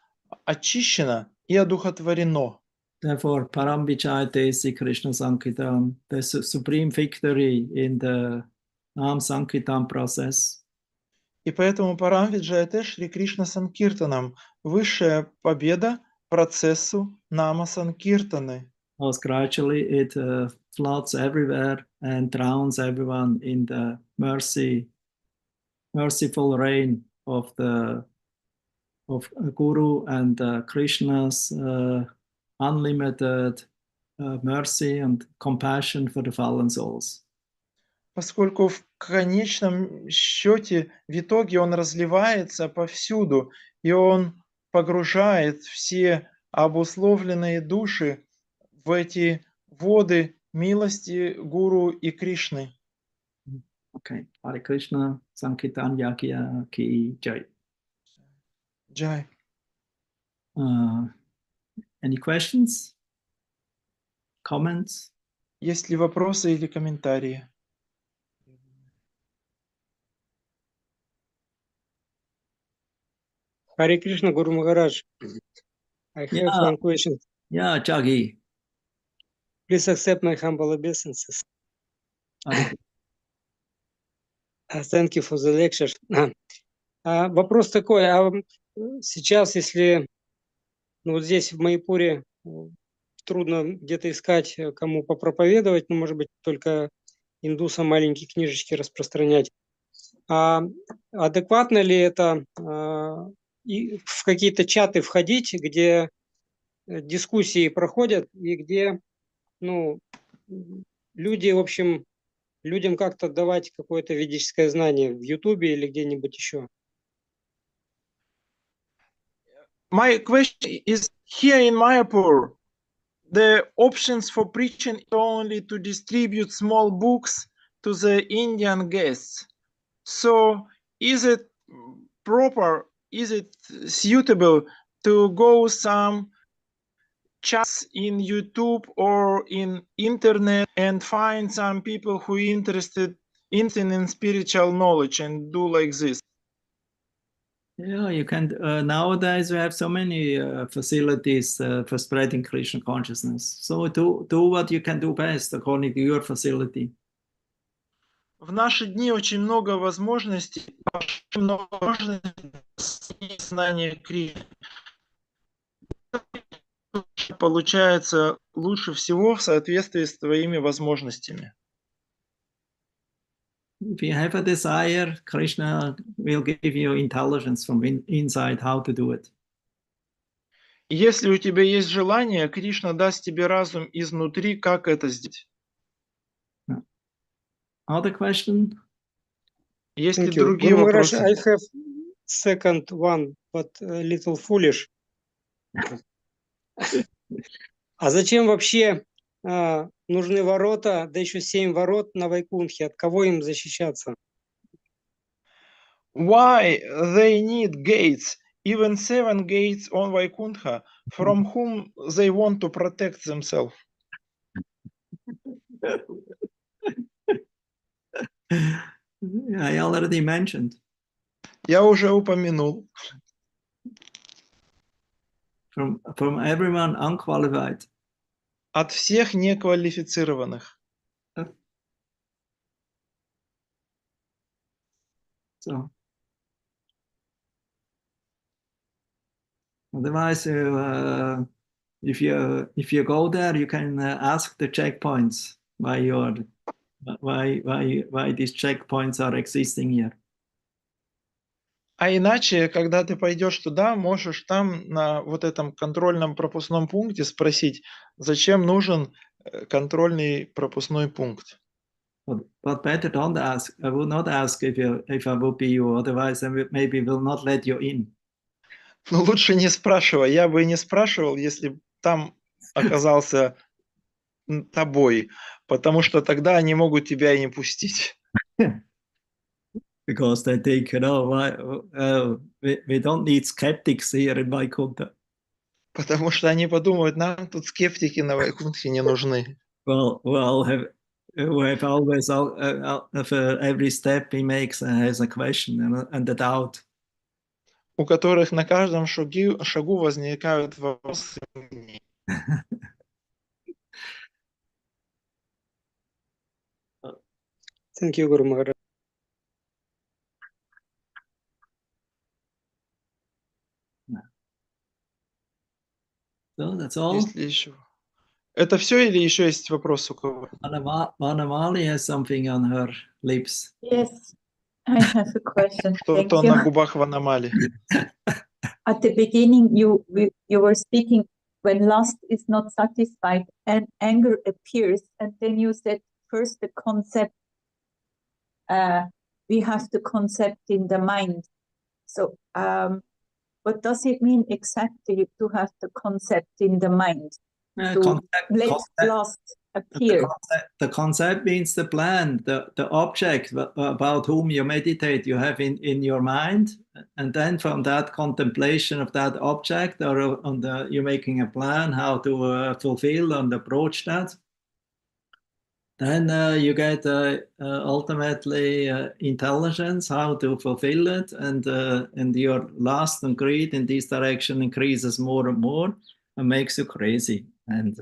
очищено и одухотворено. Therefore, Param Vijaya Desi Krishna Sankirtan, the supreme victory in the Nam Sankirtan process. И поэтому Парам Виджая Шри Кришна Санкиртанам, высшая победа процессу Нама Санкиртаны. As gradually it floods everywhere and drowns everyone in the merciful rain of Guru and Krishna's unlimited mercy and compassion for the fallen souls. Поскольку в конечном счете, в итоге он разливается повсюду, и он погружает все обусловленные души в эти воды милости Гуру и Кришны. Okay, Hare Krishna, Sankirtan Yagya Ki Jai. Джай. Any questions? Comments? Есть ли вопросы или комментарии? Hare Krishna, Guru Maharaj. I have one question. Yeah, Jagi. Please accept my humble obeisances. Thank you for the lecture. Вопрос такой, сейчас, если вот здесь в Майяпуре трудно где-то искать, кому попроповедовать, ну, может быть, только индусам маленькие книжечки распространять, адекватно ли это и в какие-то чаты входить, где дискуссии проходят и где, ну, люди, в общем, людям как-то давать какое-то ведическое знание в Ютубе или где-нибудь еще? My question is, here in Mayapur, the options for preaching is only to distribute small books to the Indian guests. So is it proper, is it suitable to go some chats in YouTube or in internet and find some people who are interested in spiritual knowledge and do like this? Yeah, you can. Nowadays, we have so many facilities for spreading Krishna consciousness. So do what you can do best according to your facility. В наши дни очень много возможностей, много возможностей знания Кришны. Получается лучше всего в соответствии с твоими возможностями. If you have a desire, Krishna will give you intelligence from inside how to do it. Если у тебя есть желание, Кришна даст тебе разум изнутри, как это сделать. Other question? Есть ли Thank you. другие Guru Maharaj, вопросы? I have second one, but a little foolish. А зачем вообще нужны ворота, да еще 7 ворот на Вайкунтхе? От кого им защищаться? Why they need gates, even 7 gates on Vaikuntha, from whom they want to protect themselves? I already mentioned. Я уже упомянул. From everyone unqualified. От всех неквалифицированных. So, otherwise, if you go there, you can ask the checkpoints why these checkpoints are existing here. А иначе, когда ты пойдешь туда, можешь там на вот этом контрольном пропускном пункте спросить, зачем нужен контрольный пропускной пункт. But better don't ask. I would not ask if I would be you. Otherwise, I maybe will not let you in. Но лучше не спрашивай. Я бы и не спрашивал, если б там оказался тобой, потому что тогда они могут тебя и не пустить. Because they think, we don't need skeptics here in Vaikuntha. Потому что они подумают, нам тут скептики на Вайкунтхе не нужны. Well, who have always, for every step he makes has a question and a doubt. У которых на каждом шагу возникают вопросы. Thank you, Guru Maharaj. So that's all. Есть ли еще? Это все или еще есть вопрос у кого? Vanamali has something on her lips. Yes, I have a question. Thank Что-то you. на губах Ванамали. At the beginning, you were speaking when lust is not satisfied and anger appears, and then you said first the concept. We have the concept in the mind. So, what does it mean exactly to have the concept in the mind? To let lust appear. The concept means the plan, the object about whom you meditate, you have in your mind, and then from that contemplation of that object, or you're making a plan how to fulfill and approach that. Then you get ultimately intelligence how to fulfill it, and your lust and greed in this direction increases more and more and makes you crazy and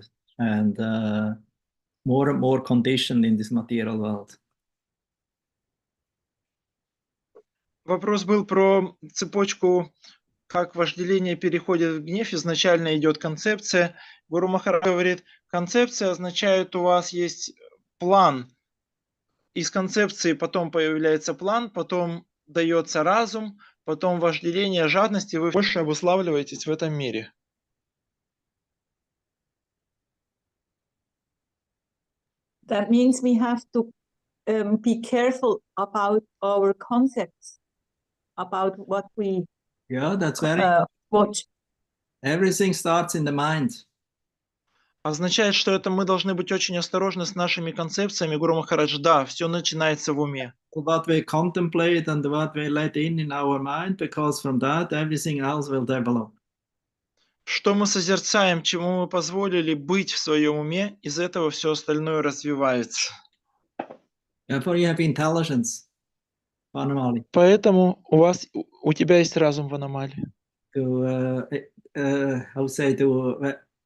more and more conditioned in this material world. Вопрос был про цепочку, как вожделение переходит в гнев. Изначально идет концепция. Гуру Махарадж говорит, концепция означает, у вас есть план. Из концепции потом появляется план, потом дается разум, потом вожделение, жадность, и вы больше обуславливаетесь в этом мире. That means we have to be careful about our concepts, about what we that's very watch. Everything starts in the mind. Означает, что это мы должны быть очень осторожны с нашими концепциями. Гуру Махарадж, да, все начинается в уме. What we contemplate and what we let in our mind, because from that everything else will develop. Что мы созерцаем, чему мы позволили быть в своем уме, из этого все остальное развивается. Therefore you have intelligence, Vanamali. Поэтому у тебя есть разум в аномалии. To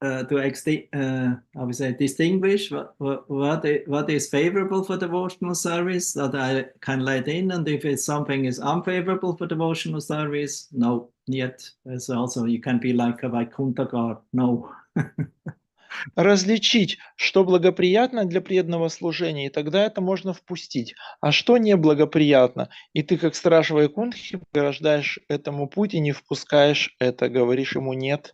I would say, distinguish what is favorable for devotional service that I can let in, and if it's something is unfavorable for devotional service, no, yet. So also you can be like a Vaikuntha god, no. Различить, что благоприятно для преданного служения, и тогда это можно впустить. А что неблагоприятно, и ты, как страж Вайкунтхи, преграждаешь этому путь и не впускаешь это, говоришь ему «нет».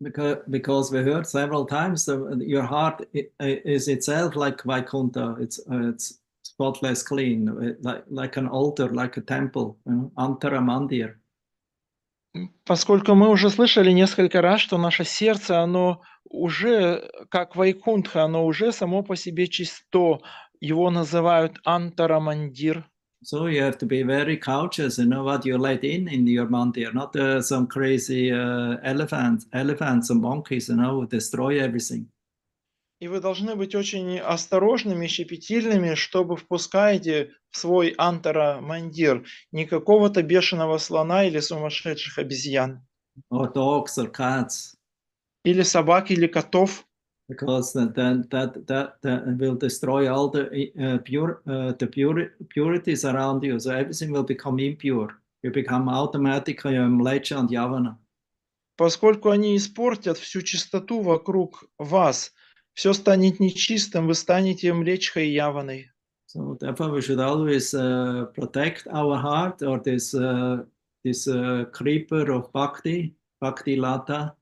Because we heard several times that your heart is itself like Vaikuntha. It's spotless, clean, like an altar, like a temple, Antara Mandir. Поскольку мы уже слышали несколько раз, что наше сердце, оно уже, как Вайкунтха, оно уже само по себе чисто. Его называют Антарамандир. So you have to be very cautious, what you let in your mandir, not some crazy elephants and monkeys, who destroy everything. И вы должны быть очень осторожными, щепетильными, чтобы впускаете в свой антара-мандир не какого-то бешеного слона или сумасшедших обезьян. Or dogs or cats. Или собак, или котов. Because that will destroy all the purities around you. So everything will become impure. You become automatically a mlecha and yavana. Поскольку они испортят всю чистоту вокруг вас, все станет нечистым, вы станете млечхой и яваной. So therefore we should always protect our heart, or this creeper of bhakti lata,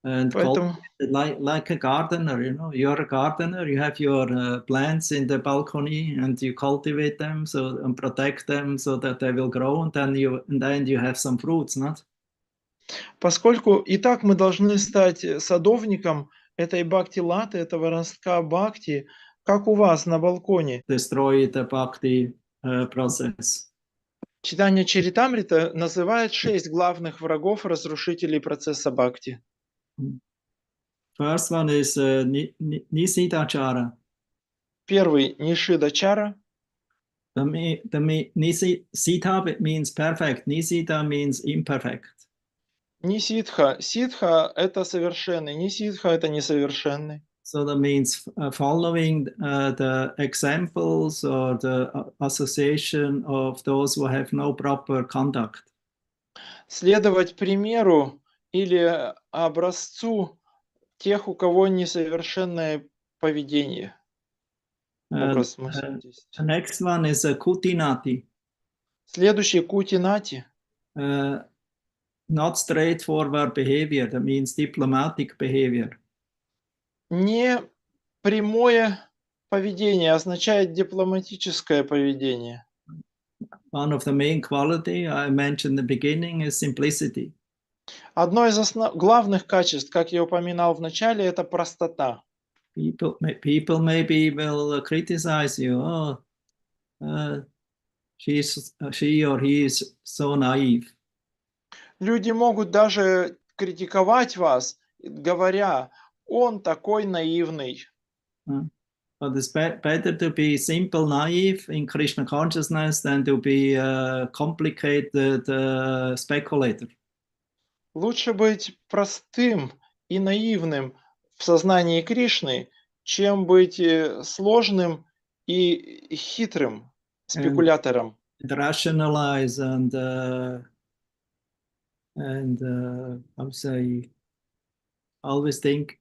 and Поэтому, like a gardener, you're a gardener, you have your plants in the balcony and you cultivate them and protect them so that they will grow, and then you have some fruits, not? поскольку и так мы должны стать садовником этой бхакти-латы, этого ростка бхакти, как у вас на балконе. Destroy the bhakti process. Читание Чаритамрита называет 6 главных врагов, разрушителей процесса бхакти. First one is Nisidachara. Первый – Нишидачара. Nisita means perfect. Nisida means imperfect. Нисидха. Сидха – это совершенный. Нисидха – это несовершенный. So that means following the examples or the association of those who have no proper conduct. Следовать примеру или образцу тех, у кого несовершенное поведение. Образ смысла The next one is Kutinati. Следующий – Кутинати. Not straightforward behavior. That means diplomatic behavior. Не прямое поведение означает дипломатическое поведение. One of the main quality I mentioned in the beginning is simplicity. Одно из главных качеств, как я упоминал в начале, это простота. People maybe will criticize you. She or he is so naive. Люди могут даже критиковать вас, говоря, он такой наивный. But it's better to be simple, naive in Krishna consciousness than to be complicated speculator. Лучше быть простым и наивным в сознании Кришны, чем быть сложным и хитрым спекулятором. And rationalize and I would say always thinking.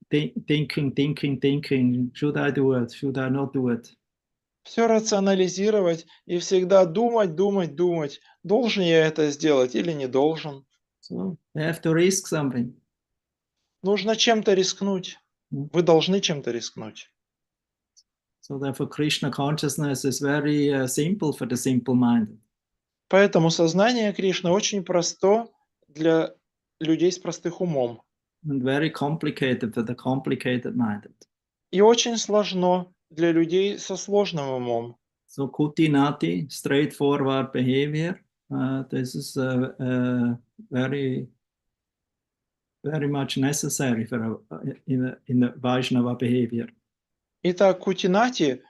Should I do it? Should I not do it? Все рационализировать и всегда думать. Должен я это сделать или не должен? So you have to risk something. Нужно чем-то рискнуть. Вы должны чем-то рискнуть. So therefore Krishna consciousness is very simple for the simple-minded. Поэтому сознание Кришны очень просто для людей с простых умом. And very complicated for the complicated-minded. И очень сложно для людей со сложным умом. So Kutinati, straightforward behavior, this is very much necessary for in the Vaishnava behavior. Итак, Кутинати,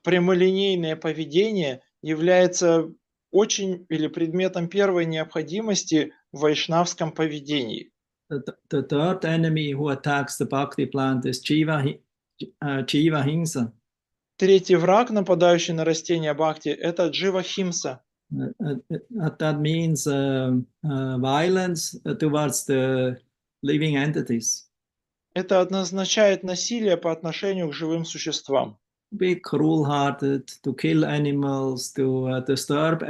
прямолинейное поведение, является очень или предметом первой необходимости в вайшнавском поведении. the third enemy who attacks the bhakti plant is Jiva Hingsa. Третий враг, нападающий на растения бхакти, это джива химса. That means violence towards the living entities. Это означает насилие по отношению к живым существам. Be cruel-hearted, to kill animals, to disturb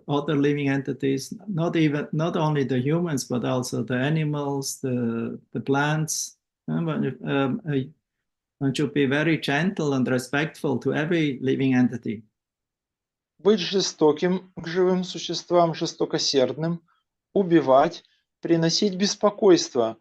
other living entities. Not only the humans, but also the animals, the plants. One should be very gentle and respectful to every living entity. Быть жестоким к живым существам, жестокосердным, убивать, приносить беспокойство,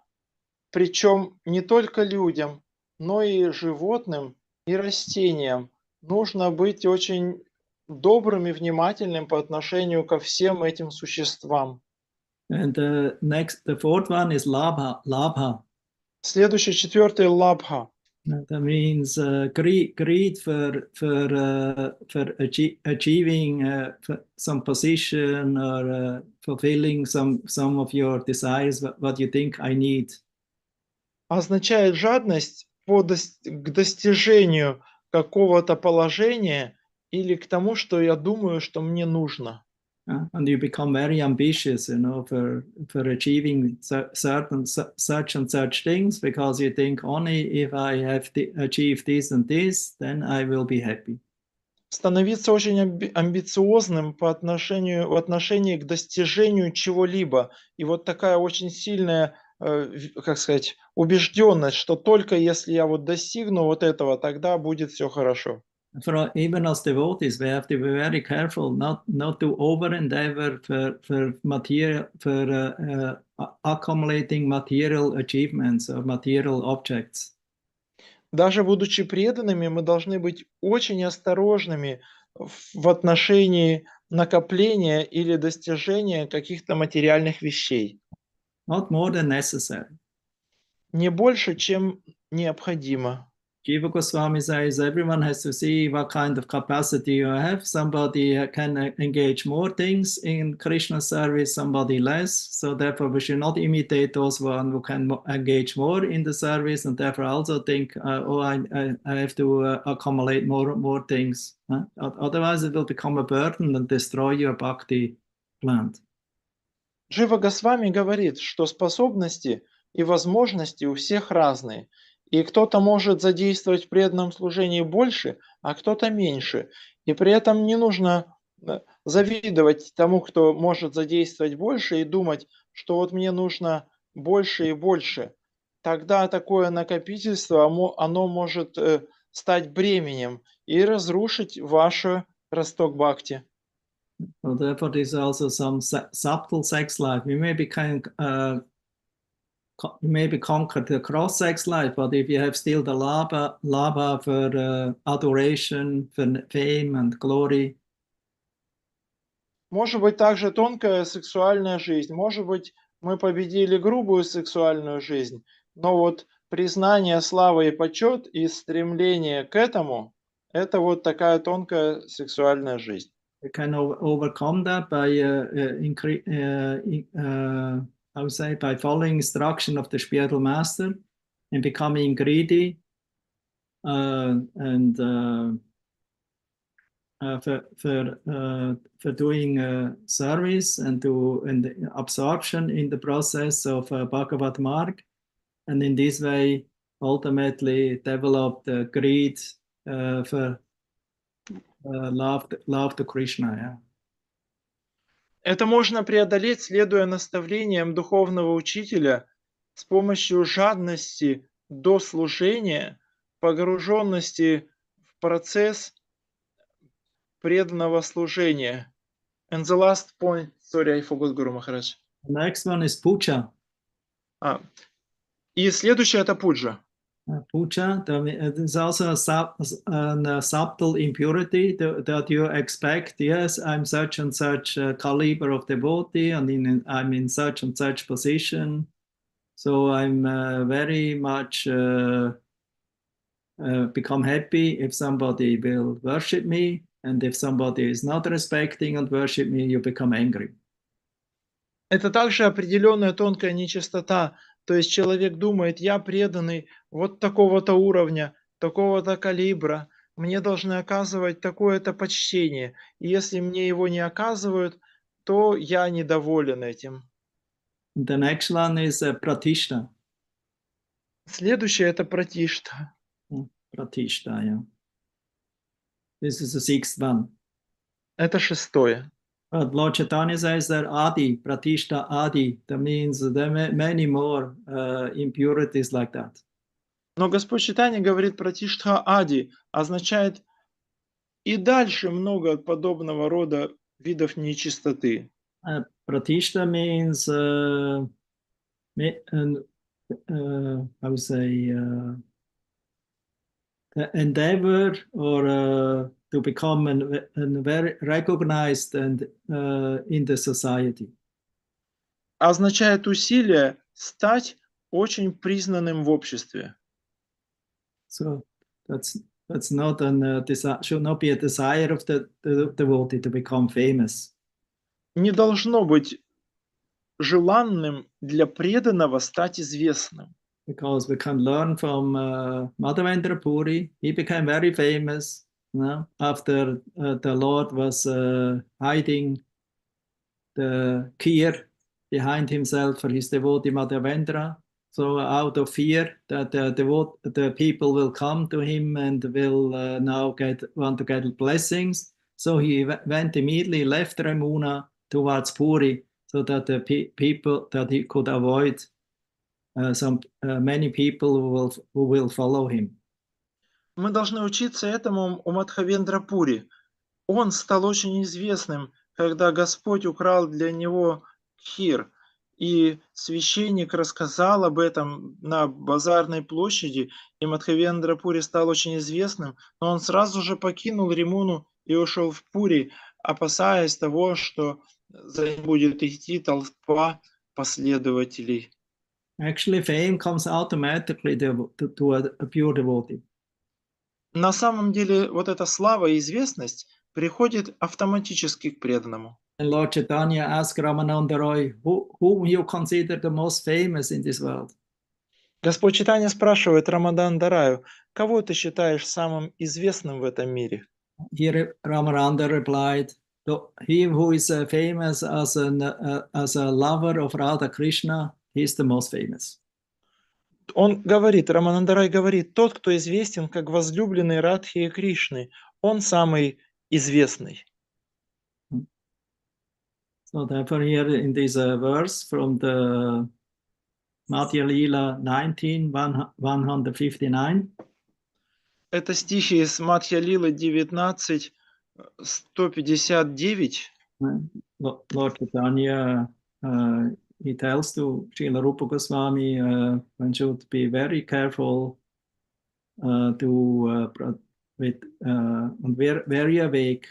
причем не только людям, но и животным и растениям. Нужно быть очень добрым и внимательным по отношению ко всем этим существам. And the fourth one is labha. Следующий, четвертый, лабха. That means greed for achieving some position or fulfilling some of your desires, what you think I need. Означает жадность к достижению какого-то положения или к тому, что я думаю, что мне нужно. And you become very ambitious, for achieving such and such things, because you think only if I have achieved this and this, then I will be happy. Становиться очень амбициозным в отношении к достижению чего-либо. И вот такая очень сильная, убежденность, что только если я достигну вот этого, тогда будет все хорошо. Even as devotees, we have to be very careful not to over endeavor for accumulating material achievements or material objects. Даже будучи преданными, мы должны быть очень осторожными в отношении накопления или достижения каких-то материальных вещей. Not more than necessary. Не больше, чем необходимо. Jiva Goswami says everyone has to see what kind of capacity you have. Somebody can engage more things in Krishna service, somebody less. So therefore, we should not imitate those who can engage more in the service, and therefore also think, I have to accumulate more things. Otherwise, it will become a burden and destroy your bhakti plant. Джива Госвами говорит, что способности и возможности у всех разные. И кто-то может задействовать в преданном служении больше, а кто-то меньше. И при этом не нужно завидовать тому, кто может задействовать больше, и думать, что вот мне нужно больше и больше. Тогда такое накопительство, оно может стать бременем и разрушить ваш росток бхакти. So therefore, there's also some subtle sex life. We maybe conquer the cross-sex life, but if you have still the labha for adoration, for fame and glory. Может быть также тонкая сексуальная жизнь. Может быть, мы победили грубую сексуальную жизнь. Но вот признание, слава и почет и стремление к этому – это вот такая тонкая сексуальная жизнь. We can overcome that by following instruction of the spiritual master and becoming greedy and for doing service and the absorption in the process of Bhagavad Marg, and in this way ultimately develop the greed for love to Krishna. Yeah. Это можно преодолеть, следуя наставлениям духовного учителя с помощью жадности до служения, погруженности в процесс преданного служения. And the last point, sorry, I forgot, Guru Maharaj. The next one is puja. И следующее это пуджа. Puja, there's also a subtle impurity that you expect. Yes, I'm such and such caliber of devotee, and I'm in such and such position. So I'm very much become happy if somebody will worship me, and if somebody is not respecting and worship me, you become angry. Это также определенная тонкая нечистота. То есть человек думает, я преданный вот такого-то уровня, такого-то калибра, мне должны оказывать такое-то почтение. И если мне его не оказывают, то я недоволен этим. And the next one is pratishta. Следующее это пратишта. Pratishta, yeah. This is the sixth one. Это шестое. But Lord Chaitanya says that Adi, Pratishta Adi, that means there are many more impurities like that. Но Господь Чайтанья говорит пратиштха ади, означает и дальше много подобного рода видов нечистоты. Pratishta means, I would say, the endeavor or to become very recognized and in the society. Означает усилие стать очень признанным в обществе. So that's not an should not be a desire of the devotee to become famous. Не должно быть желанным для преданного стать известным. Because we can learn from Madhavendra Puri. He became very famous, you know, after the Lord was hiding the key behind himself for his devotee Madhavendra. So out of fear that the people will come to him and will now want to get blessings, so he went immediately, left Ramuna towards Puri, so that the people that he could avoid many people who will follow him. Мы должны учиться этому у Мадхавендра Пури. Он стал очень известным, когда Господь украл для него кхир. И священник рассказал об этом на базарной площади, и Мадхавендра Пури стал очень известным, но он сразу же покинул Римуну и ушел в Пури, опасаясь того, что за ним будет идти толпа последователей. Actually, fame comes automatically to a pure devotee. На самом деле, вот эта слава и известность приходит автоматически к преданному. And Lord Chaitanya asked Ramananda Roy, whom you consider the most famous in this world? Господь Чайтанья спрашивает Рамадандараю, кого ты считаешь самым известным в этом мире? Here Ramananda replied, he who is famous as a lover of Radha Krishna, he is the most famous. Он говорит, Раманандарай говорит, тот, кто известен как возлюбленный Радхи и Кришны, он самый известный. So therefore here in this verse from the Madhya Lila 19, 159. Это стихи из Мадхья Лилы 19, 159. Lord Chaitanya, he tells to Srila Rupa Goswami, one should be very careful and very awake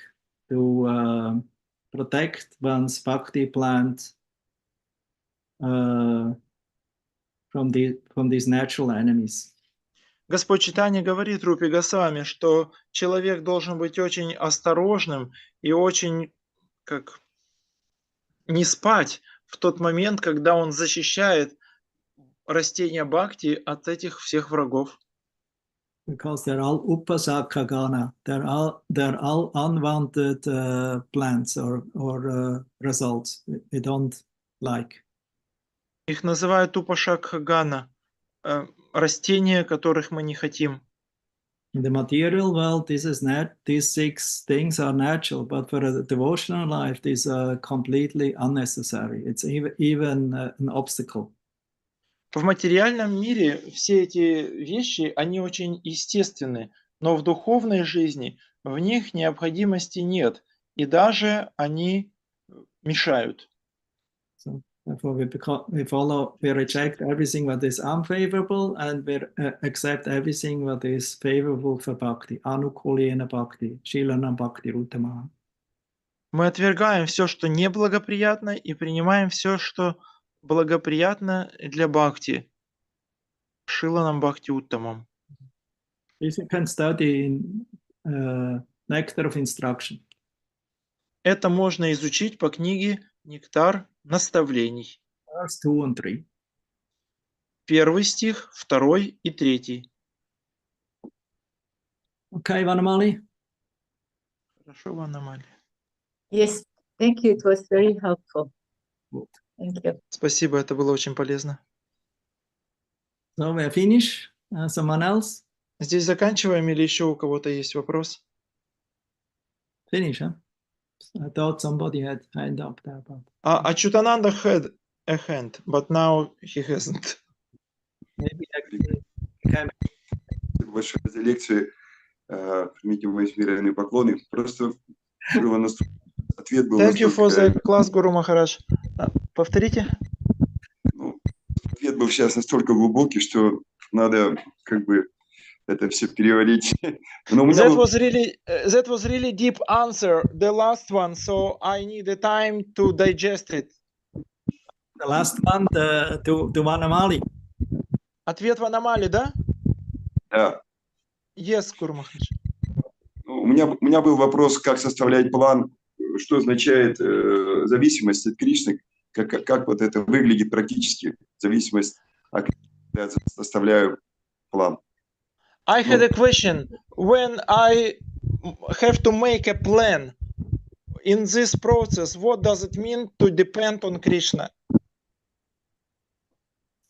to protect one's bhakti plant from these natural enemies. Господь Чайтанья говорит Рупе Госвами, что человек должен быть очень осторожным и очень не спать в тот момент, когда он защищает растения бхакти от этих всех врагов. Because they're all upasaka gana, they're all unwanted plants or results we don't like. Их называют упашакхагана, растения, которых мы не хотим. In the material world, these 6 things are natural, but for a devotional life, these are completely unnecessary. It's even an obstacle. В материальном мире все эти вещи, они очень естественны, но в духовной жизни в них необходимости нет, и даже они мешают. So therefore, we reject everything that is unfavorable, and we accept everything that is favorable for bhakti. Anukulena bhakti, shilana bhakti ruttama. Мы отвергаем все, что неблагоприятно, и принимаем все, что благоприятно для бхакти. Шиланам бхакти уттамам. This you can study in Nectar of Instruction. Это можно изучить по книге «Нектар наставлений. Verse 2 and 3. 1 стих, 2 и 3. Okay, Vanamali? Хорошо, Ванамали. Yes, thank you. It was very helpful. Good. Thank you. Спасибо, это было очень полезно. So we're finished. Someone else? Здесь заканчиваем или еще у кого-то есть вопрос? Finish, huh? I thought somebody had hand up there, but Ачутананда had a hand, but now he hasn't. maybe I can. Спасибо большое за лекцию. Примите мои смиренные поклоны. Просто было настолько... Ответ был Thank you for настолько... the class, Guru Maharaj. Повторите. Ну, ответ был сейчас настолько глубокий, что надо как бы это все переварить. Но у меня That was really deep answer, the last one, so I need the time to digest it. The last one to Vanamali. Ответ Ванамали, да? Да. Yes, Guru Maharaj. У меня был вопрос, как составлять план, что означает зависимость от Кришны, как вот это выглядит практически, зависимость от Кришны, когда я составляю план. I had a question. When I have to make a plan in this process, what does it mean to depend on Krishna?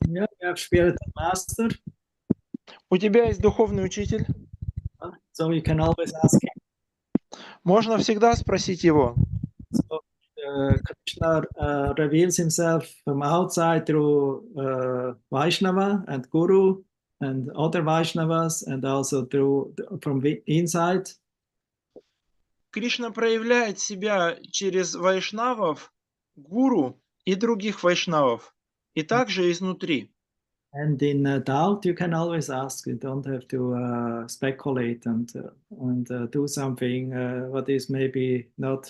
Yeah, we have spiritual master, У тебя есть духовный учитель. so you can always ask him. Можно всегда спросить его. So, Krishna reveals himself from outside through Vaishnava and Guru and other Vaishnavas, and also from inside. Кришна проявляет себя через вайшнавов, гуру и других вайшнавов, и также изнутри. And in doubt, you can always ask. You don't have to speculate and do something what is maybe not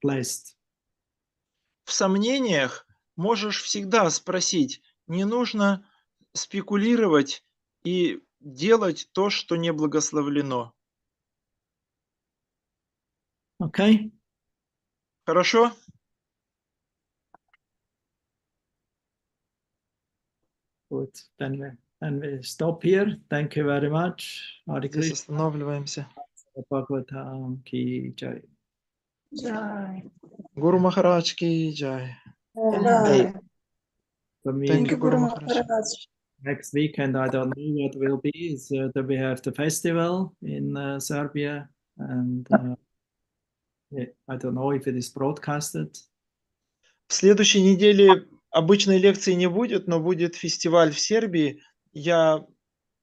blessed. В сомнениях можешь всегда спросить. Не нужно спекулировать и делать то, что не благословлено. Okay. Хорошо? Good. Then we stop here. Thank you very much. Hare Здесь Krishna. останавливаемся. Bhagavatam ki jai. Гуру Махарадж ки джай. For me, Thank you, Guru Maharaj. next weekend, I don't know what will be. Is that we have the festival in Serbia, and I don't know if it is broadcasted. В следующей неделе обычной лекции не будет, но будет фестиваль в Сербии. Я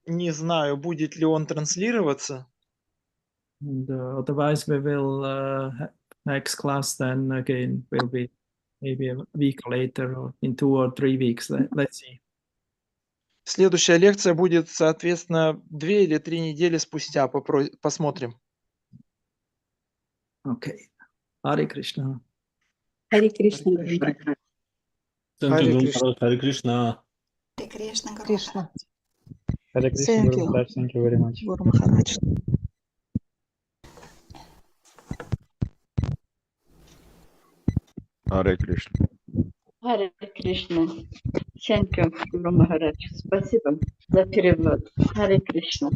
не знаю, будет ли он транслироваться. And otherwise, we will next class then again will be maybe a week later or in 2 or 3 weeks. Let's see. Следующая лекция будет, соответственно, 2 или 3 недели спустя. Посмотрим. Okay. Hare Krishna. Hare Krishna. Thank you, Hare Guru Krishna. Maharaj. Hare Krishna. Krishna. Krishna. Hare Krishna, Thank Guru you. Maharaj. Thank you very much. Guru Maharaj. Hare Krishna. Харе Кришна. Thank you, Guru Maharaj. Спасибо за перевод. Харе Кришна.